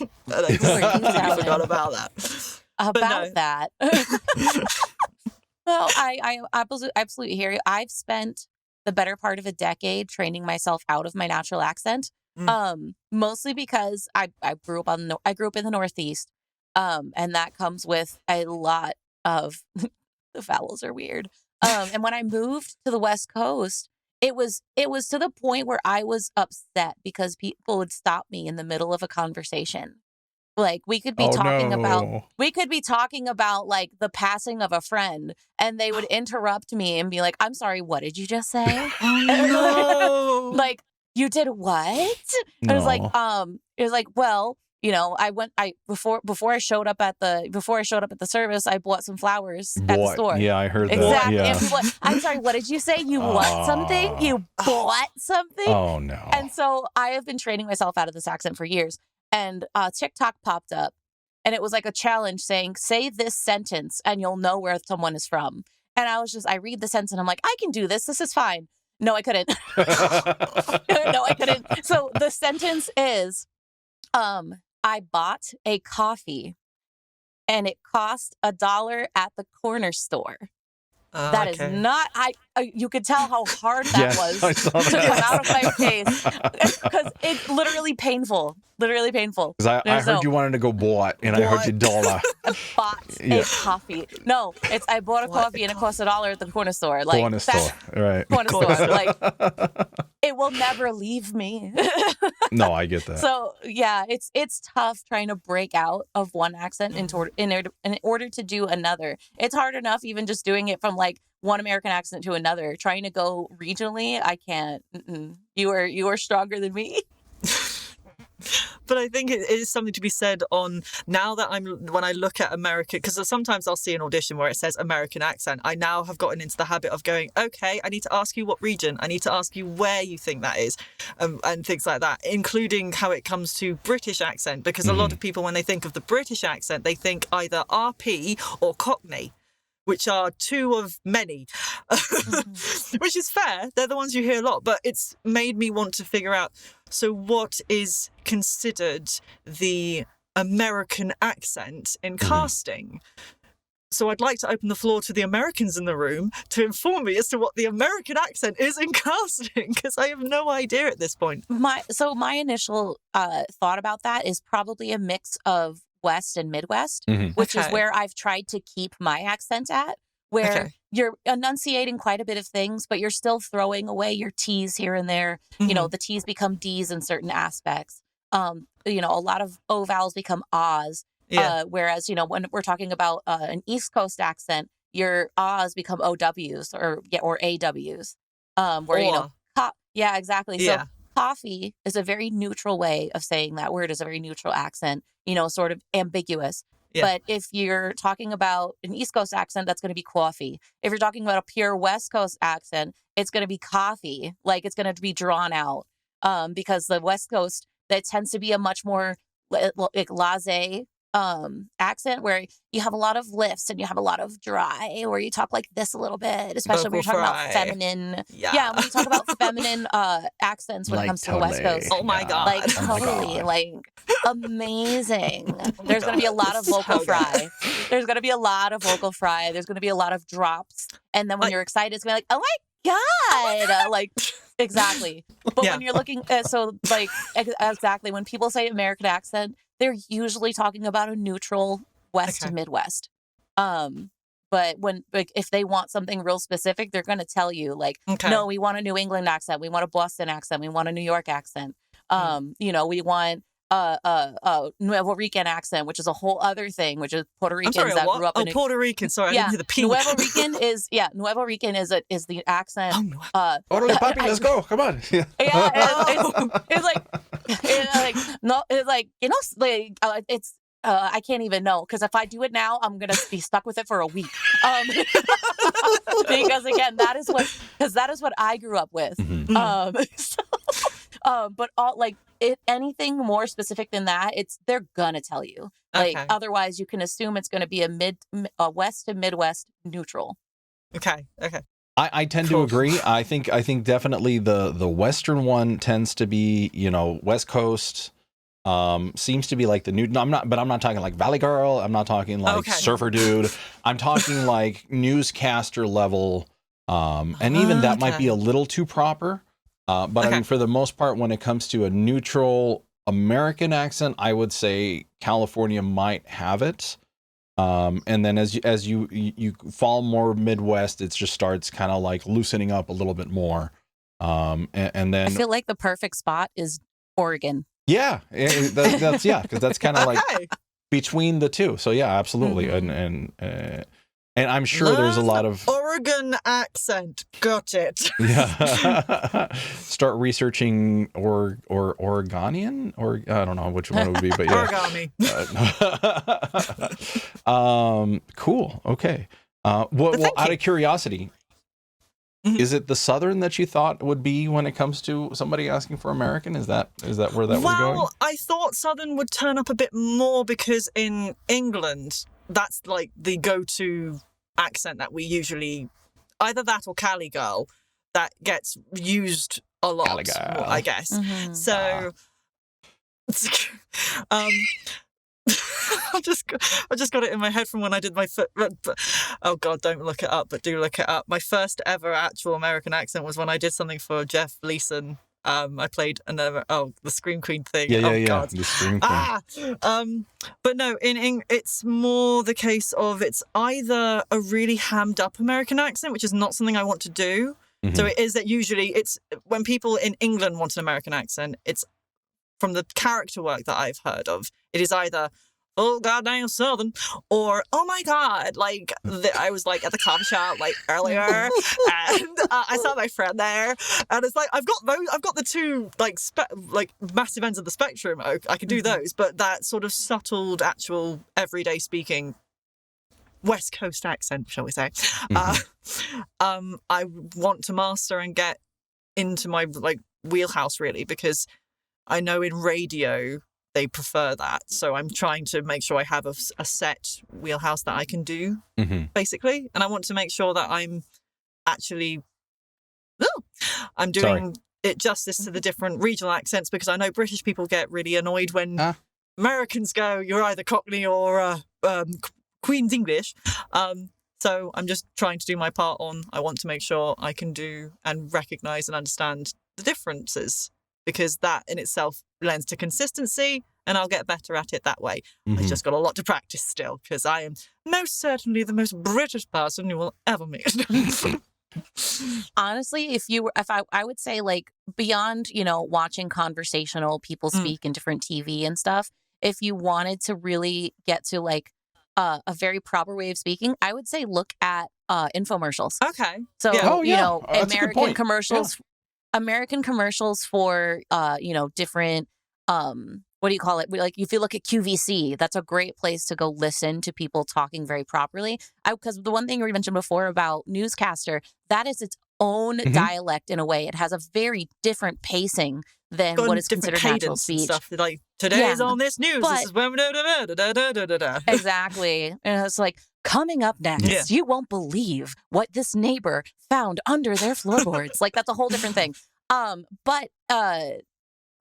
And I completely forgot about that. That. Well, I absolutely hear you. I've spent the better part of a decade training myself out of my natural accent. Mostly because I grew up in the Northeast, and that comes with a lot of the vowels are weird. And when I moved to the West Coast, it was to the point where I was upset because people would stop me in the middle of a conversation. Like we could be talking about like the passing of a friend, and they would interrupt me and be like, "I'm sorry, what did you just say?" Oh, no. Like, you did what? No. It was like, well, before I showed up at the service, I bought some flowers at the store. Yeah, I heard exactly. that. Yeah. I'm sorry, what did you say? You what something? You bought something? Oh no. And so I have been training myself out of this accent for years. And TikTok popped up, and it was like a challenge saying, say this sentence and you'll know where someone is from. And I read the sentence and I'm like, I can do this. This is fine. No, I couldn't. No, I couldn't. So the sentence is, I bought a coffee and it cost $1 at the corner store. That is not, you could tell how hard that was to come out of my face, because it's literally painful. Because I heard you wanted to go bought, and I heard you dollar. I bought a coffee. No, I bought a coffee and it cost $1 at the corner store. Like, corner store, right? Corner store. Like, it will never leave me. No, I get that. So yeah, it's tough trying to break out of one accent in order to do another. It's hard enough even just doing it from like one American accent to another. Trying to go regionally, I can't. You are stronger than me. But I think it is something to be said on now that when I look at America, because sometimes I'll see an audition where it says American accent. I now have gotten into the habit of going, okay, I need to ask you what region. I need to ask you where you think that is, and things like that, including how it comes to British accent, because a lot of people, when they think of the British accent, they think either RP or Cockney, which are two of many, which is fair. They're the ones you hear a lot, but it's made me want to figure out, so what is considered the American accent in casting? So I'd like to open the floor to the Americans in the room to inform me as to what the American accent is in casting, because I have no idea at this point. My initial thought about that is probably a mix of West and Midwest, which is where I've tried to keep my accent at, where you're enunciating quite a bit of things, but you're still throwing away your T's here and there. You know, the T's become D's in certain aspects. A lot of O vowels become A's. Whereas, when we're talking about an East Coast accent, your A's become OWs or AWs. Exactly. So coffee is a very neutral way of saying that word, is a very neutral accent, sort of ambiguous. Yeah. But if you're talking about an East Coast accent, that's going to be coffee. If you're talking about a pure West Coast accent, it's going to be coffee. Like, it's going to be drawn out, because the West Coast, that tends to be a much more like laissez accent, where you have a lot of lifts and you have a lot of dry, where you talk like this a little bit, especially when you're talking about feminine. Yeah, when you talk about feminine accents when it comes to the West Coast. Oh my God. Like, totally. Like, amazing. There's going to be a lot of vocal fry. There's going to be a lot of vocal fry. There's going to be a lot of drops. And then when you're excited, it's going to be like, oh my God. Like, exactly. But when you're looking at, exactly, when people say American accent, they're usually talking about a neutral West to Midwest. But if they want something real specific, they're going to tell you, like, no, we want a New England accent. We want a Boston accent. We want a New York accent. We want a Nuevo Rican accent, which is a whole other thing, which is Puerto Ricans that grew up in Puerto Rican. Sorry, I didn't hear the P. Nuevo Rican is the accent. Orale, papi, let's go. Come on. I can't even know, because if I do it now, I'm gonna be stuck with it for a week. Because again, that is what I grew up with. But all like anything more specific than that, they're gonna tell you. Like Okay. otherwise, you can assume it's going to be a west to Midwest neutral. Okay. I tend to Cool. agree. I think definitely the Western one tends to be, you know, West Coast. Seems to be like the new. No, I'm not talking like Valley Girl. I'm not talking like Okay. Surfer Dude. I'm talking like newscaster level. And even that might be a little too proper. But I mean, for the most part, when it comes to a neutral American accent, I would say California might have it. And then as you fall more Midwest, it just starts kind of like loosening up a little bit more. And then I feel like the perfect spot is Oregon. yeah, that's because that's kind of like between the two. So yeah, absolutely. Mm-hmm. And I'm sure there's a lot of Oregon accent. Got it. yeah. Start researching Oregonian, or I don't know which one it would be, but yeah. Origami. Cool. Okay. Well, out of curiosity, is it the Southern that you thought would be when it comes to somebody asking for American? Is that where that was going? Well, I thought Southern would turn up a bit more because in England, that's like the go-to accent that we usually, either that or Cali Girl, that gets used a lot, Cali Girl. I guess. Mm-hmm. So, I just got it in my head from when I did my oh God, don't look it up, but do look it up. My first ever actual American accent was when I did something for Jeff Leeson. I played the Scream Queen thing. Yeah. God. The Scream Queen. But no, it's more the case of it's either a really hammed up American accent, which is not something I want to do. Mm-hmm. So it is that usually it's when people in England want an American accent, it's from the character work that I've heard of, it is either oh goddamn Southern or oh my God, like I was like at the coffee shop like earlier and I saw my friend there and it's like I've got the two like massive ends of the spectrum. I can do those, but that sort of subtle actual everyday speaking West Coast accent, shall we say, I want to master and get into my like wheelhouse really, because I know in radio they prefer that. So I'm trying to make sure I have a set wheelhouse that I can do, basically. And I want to make sure that I'm actually, I'm doing it justice to the different regional accents, because I know British people get really annoyed when Americans go, you're either Cockney or Queen's English. So I'm just trying to do my part on, I want to make sure I can do and recognise and understand the differences, because that in itself lends to consistency and I'll get better at it that way. I've just got a lot to practice still, because I am most certainly the most British person you will ever meet. Honestly, I would say like beyond, watching conversational people speak in different TV and stuff, if you wanted to really get to like a very proper way of speaking, I would say look at infomercials. Okay. So, That's a good point. American commercials for, different, what do you call it? Like if you look at QVC, that's a great place to go listen to people talking very properly. Because the one thing we mentioned before about newscaster, that is its own dialect in a way. It has a very different pacing than what is considered natural speech. Stuff. Like today's on this news. This is when exactly. And it's like, coming up next, you won't believe what this neighbor found under their floorboards. Like that's a whole different thing. But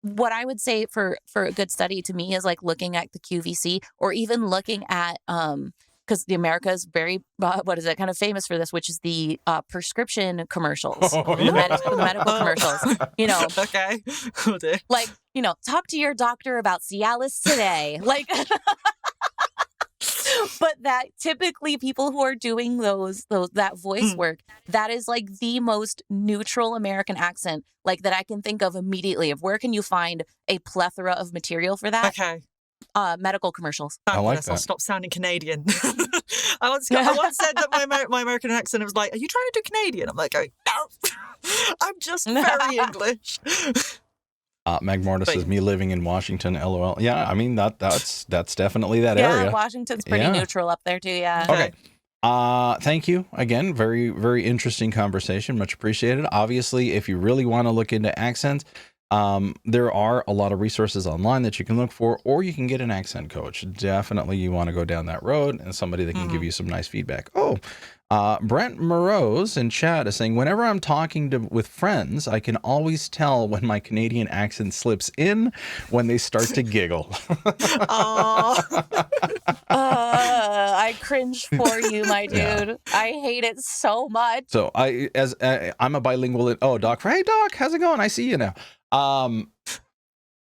what I would say for a good study to me is like looking at the QVC, or even looking at because the America is very kind of famous for this, which is the prescription commercials, the medical commercials. Okay. Oh, dear. Like talk to your doctor about Cialis today, like. But that typically people who are doing that voice work, that is like the most neutral American accent like that I can think of immediately. Of where can you find a plethora of material for that? Okay. Medical commercials. I like that. I'll stop sounding Canadian. I once said that my American accent was like, "Are you trying to do Canadian?" I'm like, no, I'm just very English. Meg Morta says, me living in Washington, LOL. Yeah, I mean, that's definitely that area. Yeah, Washington's pretty neutral up there, too, yeah. Okay. Thank you again. Very, very interesting conversation. Much appreciated. Obviously, if you really want to look into accents, There are a lot of resources online that you can look for, or you can get an accent coach. Definitely you want to go down that road, and somebody that can give you some nice feedback. Brent Morose in chat is saying, whenever I'm talking with friends, I can always tell when my Canadian accent slips in when they start to giggle. I cringe for you, my dude. Yeah. I hate it so much. So I'm a bilingual. Doc. Hey, Doc, how's it going? I see you now.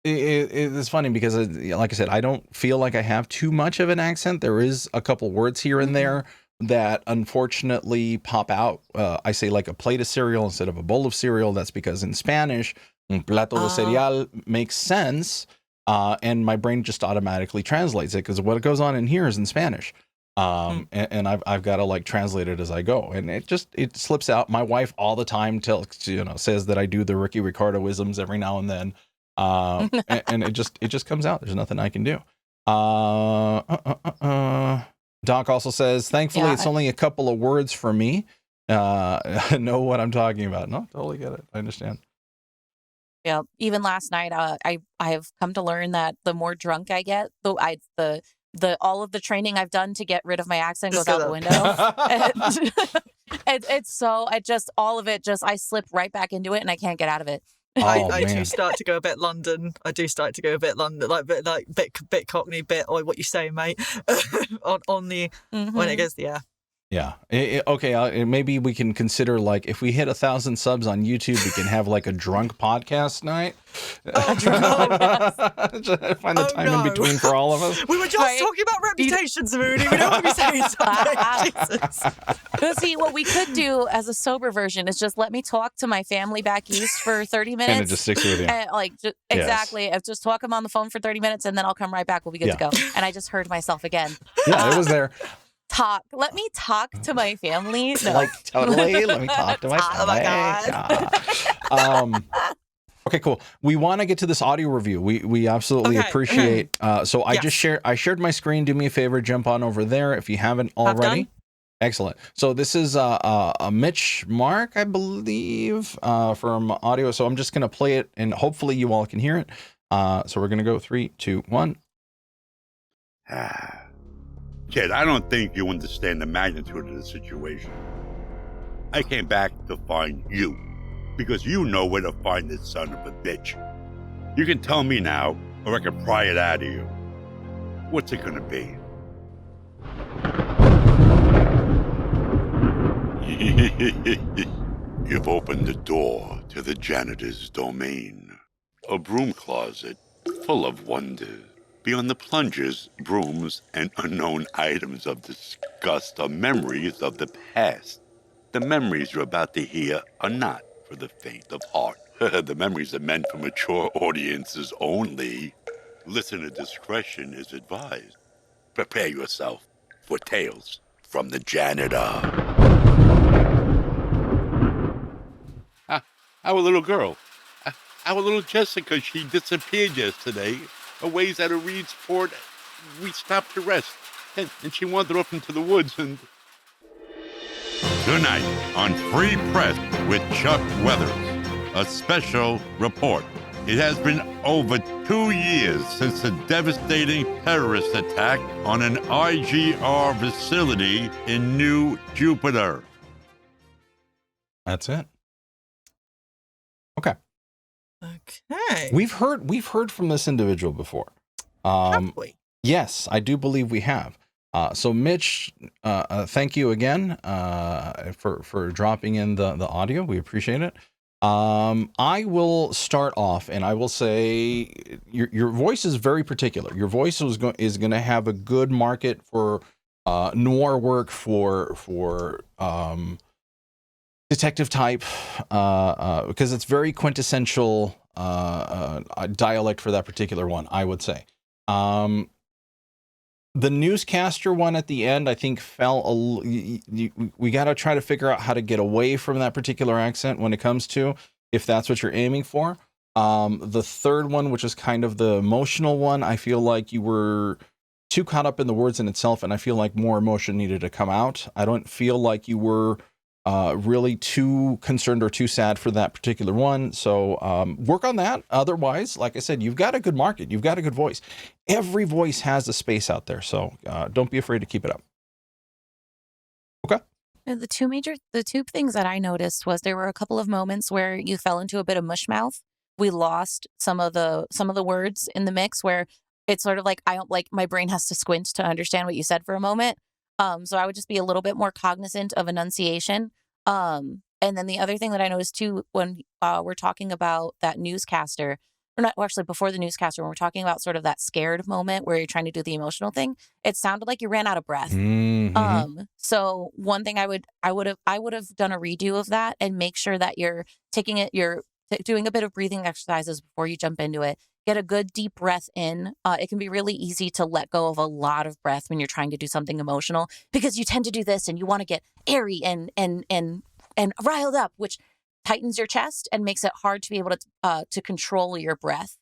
It's funny because, like I said, I don't feel like I have too much of an accent. There is a couple words here and there that unfortunately pop out. I say like a plate of cereal instead of a bowl of cereal. That's because in Spanish, un plato de cereal makes sense, and my brain just automatically translates it because what goes on in here is in Spanish. And I've got to like translate it as I go, and it slips out. My wife all the time says that I do the Ricky Ricardo-isms every now and then, and it just comes out. There's nothing I can do. Doc also says, thankfully, it's only a couple of words for me. I know what I'm talking about. No, totally get it. I understand. Yeah. Even last night, I have come to learn that the more drunk I get, all of the training I've done to get rid of my accent goes out the window. All of it, I slip right back into it and I can't get out of it. I do start to go a bit London. Like bit Cockney, bit what you say, mate. on the when it goes, yeah. Yeah. Okay. Maybe we can consider, like, if we hit 1,000 subs on YouTube, we can have like a drunk podcast night. Find the time in between for all of us. We were just talking about reputations, Zamoody. We don't want to be saying something. Jesus. See, what we could do as a sober version is just let me talk to my family back east for 30 minutes. And it just sticks with you. And, exactly. Just talk them on the phone for 30 minutes, and then I'll come right back. We'll be good to go. And I just heard myself again. Yeah, it was there. Let me talk to my family. No. Like, totally. Let me talk to my family. Oh my God. Okay, cool. We want to get to this audio review. We absolutely appreciate. So I shared my screen. Do me a favor, jump on over there if you haven't already. Excellent. So this is a Mitch Mark, I believe, from audio. So I'm just going to play it, and hopefully you all can hear it. So we're going to go 3, 2, 1. Kid, I don't think you understand the magnitude of the situation. I came back to find you, because you know where to find this son of a bitch. You can tell me now, or I can pry it out of you. What's it gonna be? You've opened the door to the janitor's domain. A broom closet full of wonders. Beyond the plungers, brooms, and unknown items of disgust are memories of the past. The memories you're about to hear are not for the faint of heart. The memories are meant for mature audiences only. Listener discretion is advised. Prepare yourself for tales from the janitor. Our little girl, our little Jessica, she disappeared yesterday. A ways out of Reedsport. We stopped to rest, and she wandered off into the woods, and... Tonight on Free Press with Chuck Weathers, a special report. It has been over 2 years since the devastating terrorist attack on an IGR facility in New Jupiter. That's it. Okay. Okay. We've heard from this individual before. Have we? Yes, I do believe we have. So Mitch, thank you again for dropping in the audio. We appreciate it. I will start off, and I will say your voice is very particular. Your voice is going to have a good market for noir work, for detective type, because it's very quintessential dialect for that particular one, I would say. The newscaster one at the end, I think, fell we got to try to figure out how to get away from that particular accent when it comes to, if that's what you're aiming for. The third one, which is kind of the emotional one, I feel like you were too caught up in the words in itself, and I feel like more emotion needed to come out. I don't feel like you were really too concerned or too sad for that particular one. So work on that. Otherwise, like I said, you've got a good market. You've got a good voice. Every voice has a space out there. So don't be afraid to keep it up. Okay. The two things that I noticed was there were a couple of moments where you fell into a bit of mush mouth. We lost some of the words in the mix where it's sort of like my brain has to squint to understand what you said for a moment. So I would just be a little bit more cognizant of enunciation. And then the other thing that I noticed too, when we're talking about that newscaster, or not, well, actually before the newscaster, when we're talking about sort of that scared moment where you're trying to do the emotional thing, it sounded like you ran out of breath. Mm-hmm. So one thing I would have done a redo of that and make sure that you're doing a bit of breathing exercises before you jump into it. Get a good deep breath in. It can be really easy to let go of a lot of breath when you're trying to do something emotional because you tend to do this and you want to get airy and riled up, which tightens your chest and makes it hard to be able to control your breath.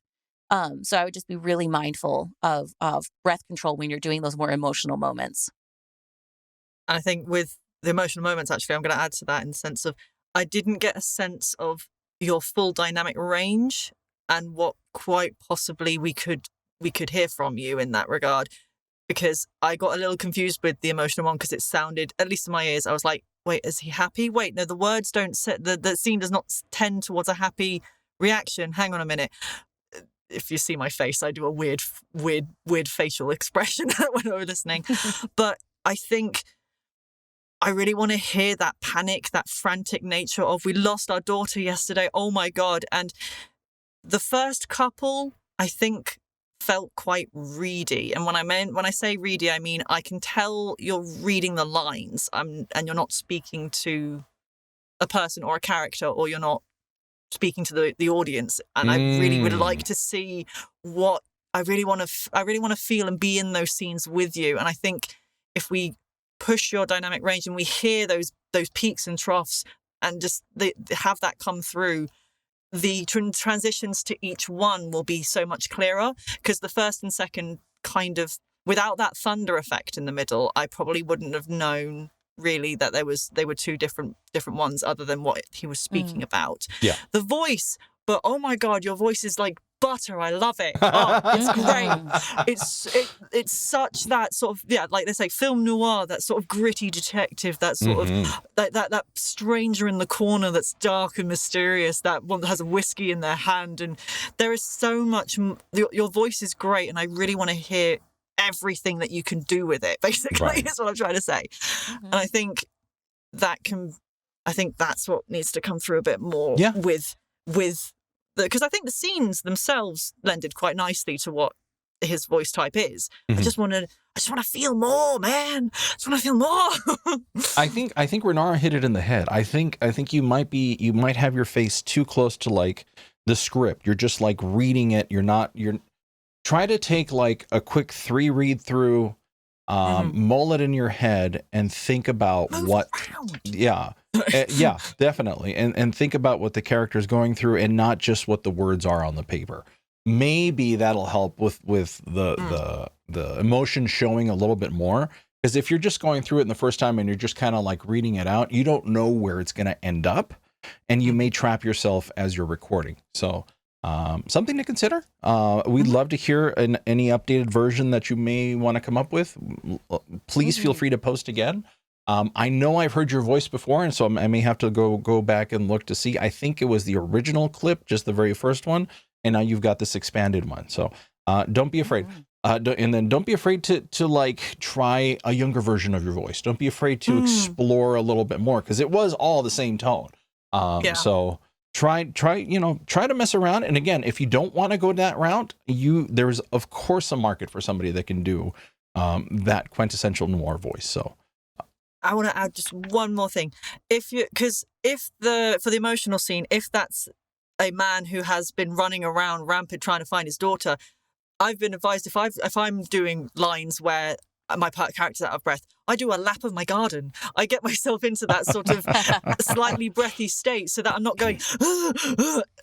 So I would just be really mindful of breath control when you're doing those more emotional moments. And I think with the emotional moments, actually, I'm going to add to that in the sense of I didn't get a sense of your full dynamic range and what quite possibly we could hear from you in that regard, because I got a little confused with the emotional one because it sounded, at least in my ears, I was like, wait, is he happy? Wait, no, the words don't set, the scene does not tend towards a happy reaction. Hang on a minute. If you see my face, I do a weird facial expression when I was listening. But I think I really want to hear that panic, that frantic nature of, we lost our daughter yesterday. Oh my God. And the first couple, I think, felt quite reedy. And when I say reedy, I mean, I can tell you're reading the lines and you're not speaking to a person or a character, or you're not speaking to the audience. And I really would like to see what I really want to feel and be in those scenes with you. And I think if we push your dynamic range and we hear those peaks and troughs and just have that come through, the transitions to each one will be so much clearer, because the first and second kind of, without that thunder effect in the middle, I probably wouldn't have known really that they were two different ones other than what he was speaking about. Yeah. The voice, but oh my God, your voice is like butter. I love it. Oh, it's great. It's such that sort of, yeah, like they say, film noir, that sort of gritty detective, that sort of that stranger in the corner that's dark and mysterious, that one that has a whiskey in their hand. And there is so much, your voice is great, and I really want to hear everything that you can do with it, basically, is what I'm trying to say. And I think that's what needs to come through a bit more with because I think the scenes themselves lended quite nicely to what his voice type is. I just want to feel more, man. I just want to feel more. I think Renara hit it in the head. I think you might have your face too close to like the script. You're just like reading it. You're try to take like a quick 3 read through, mull it in your head and think about yeah, definitely. And think about what the character is going through and not just what the words are on the paper. Maybe that'll help with the emotion showing a little bit more. Because if you're just going through it in the first time and you're just kind of like reading it out, you don't know where it's going to end up, and you may trap yourself as you're recording. So something to consider. We'd love to hear any updated version that you may want to come up with. Please feel free to post again. I know I've heard your voice before, and so I may have to go back and look to see. I think it was the original clip, just the very first one, and now you've got this expanded one. So don't be afraid. And then don't be afraid to like try a younger version of your voice. Don't be afraid to explore a little bit more, because it was all the same tone. So try to mess around. And again, if you don't want to go that route, there's of course a market for somebody that can do that quintessential noir voice. So I want to add just one more thing. For the emotional scene, if that's a man who has been running around rampant trying to find his daughter, I've been advised if I'm doing lines where my character's out of breath, I do a lap of my garden. I get myself into that sort of slightly breathy state so that I'm not going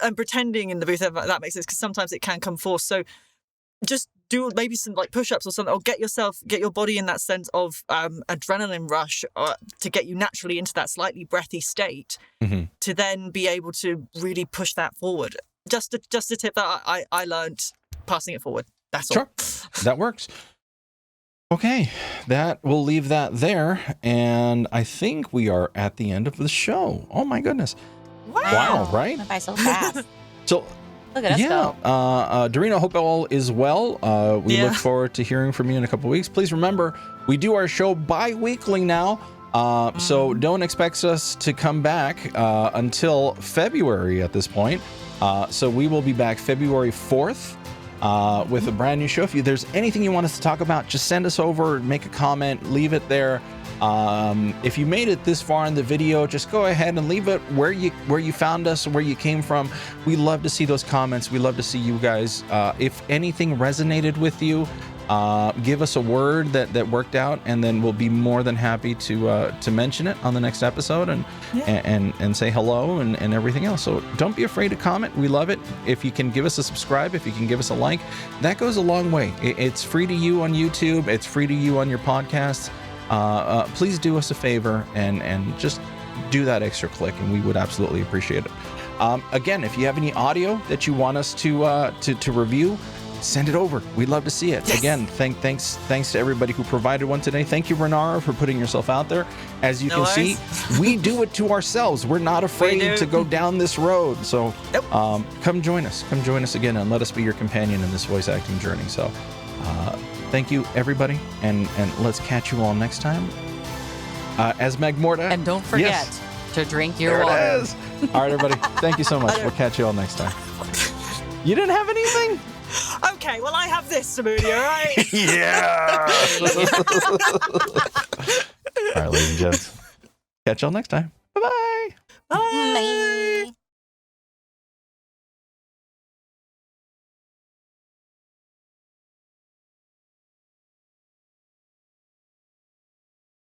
and pretending in the booth, if that makes sense, because sometimes it can come forced. So just do maybe some like push-ups or something, or get your body in that sense of adrenaline rush to get you naturally into that slightly breathy state, to then be able to really push that forward. Just a tip that I learned passing it forward. That's all. Sure, that works. Okay, we'll leave that there, and I think we are at the end of the show. Oh my goodness! Wow, right? Went by so fast. So. Look at us go. Eldurrino, hope all is well. We look forward to hearing from you in a couple of weeks. Please remember, we do our show bi-weekly now, so don't expect us to come back until February at this point. So we will be back February 4th with a brand new show. If there's anything you want us to talk about, just send us over, make a comment, leave it there. If you made it this far in the video, just go ahead and leave it where you found us, where you came from. We love to see those comments. We love to see you guys. If anything resonated with you, give us a word that worked out, and then we'll be more than happy to mention it on the next episode and say hello and everything else. So don't be afraid to comment. We love it. If you can give us a subscribe, if you can give us a like, that goes a long way. It's free to you on YouTube. It's free to you on your podcasts. Please do us a favor and just do that extra click, and we would absolutely appreciate it. Again, if you have any audio that you want us to review, send it over. We'd love to see it. Yes. Again, thanks to everybody who provided one today. Thank you, Renara, for putting yourself out there. As you can see, we do it to ourselves. We're not afraid to go down this road. So come join us. Come join us again, and let us be your companion in this voice acting journey. So thank you, everybody, and let's catch you all next time. As Magmorta. And don't forget to drink your water. It is. All right, everybody. Thank you so much. We'll catch you all next time. You didn't have anything? Okay, well, I have this, Zamoody, all right? Yeah. All right, ladies and gents. Catch y'all next time. Bye-bye. Bye.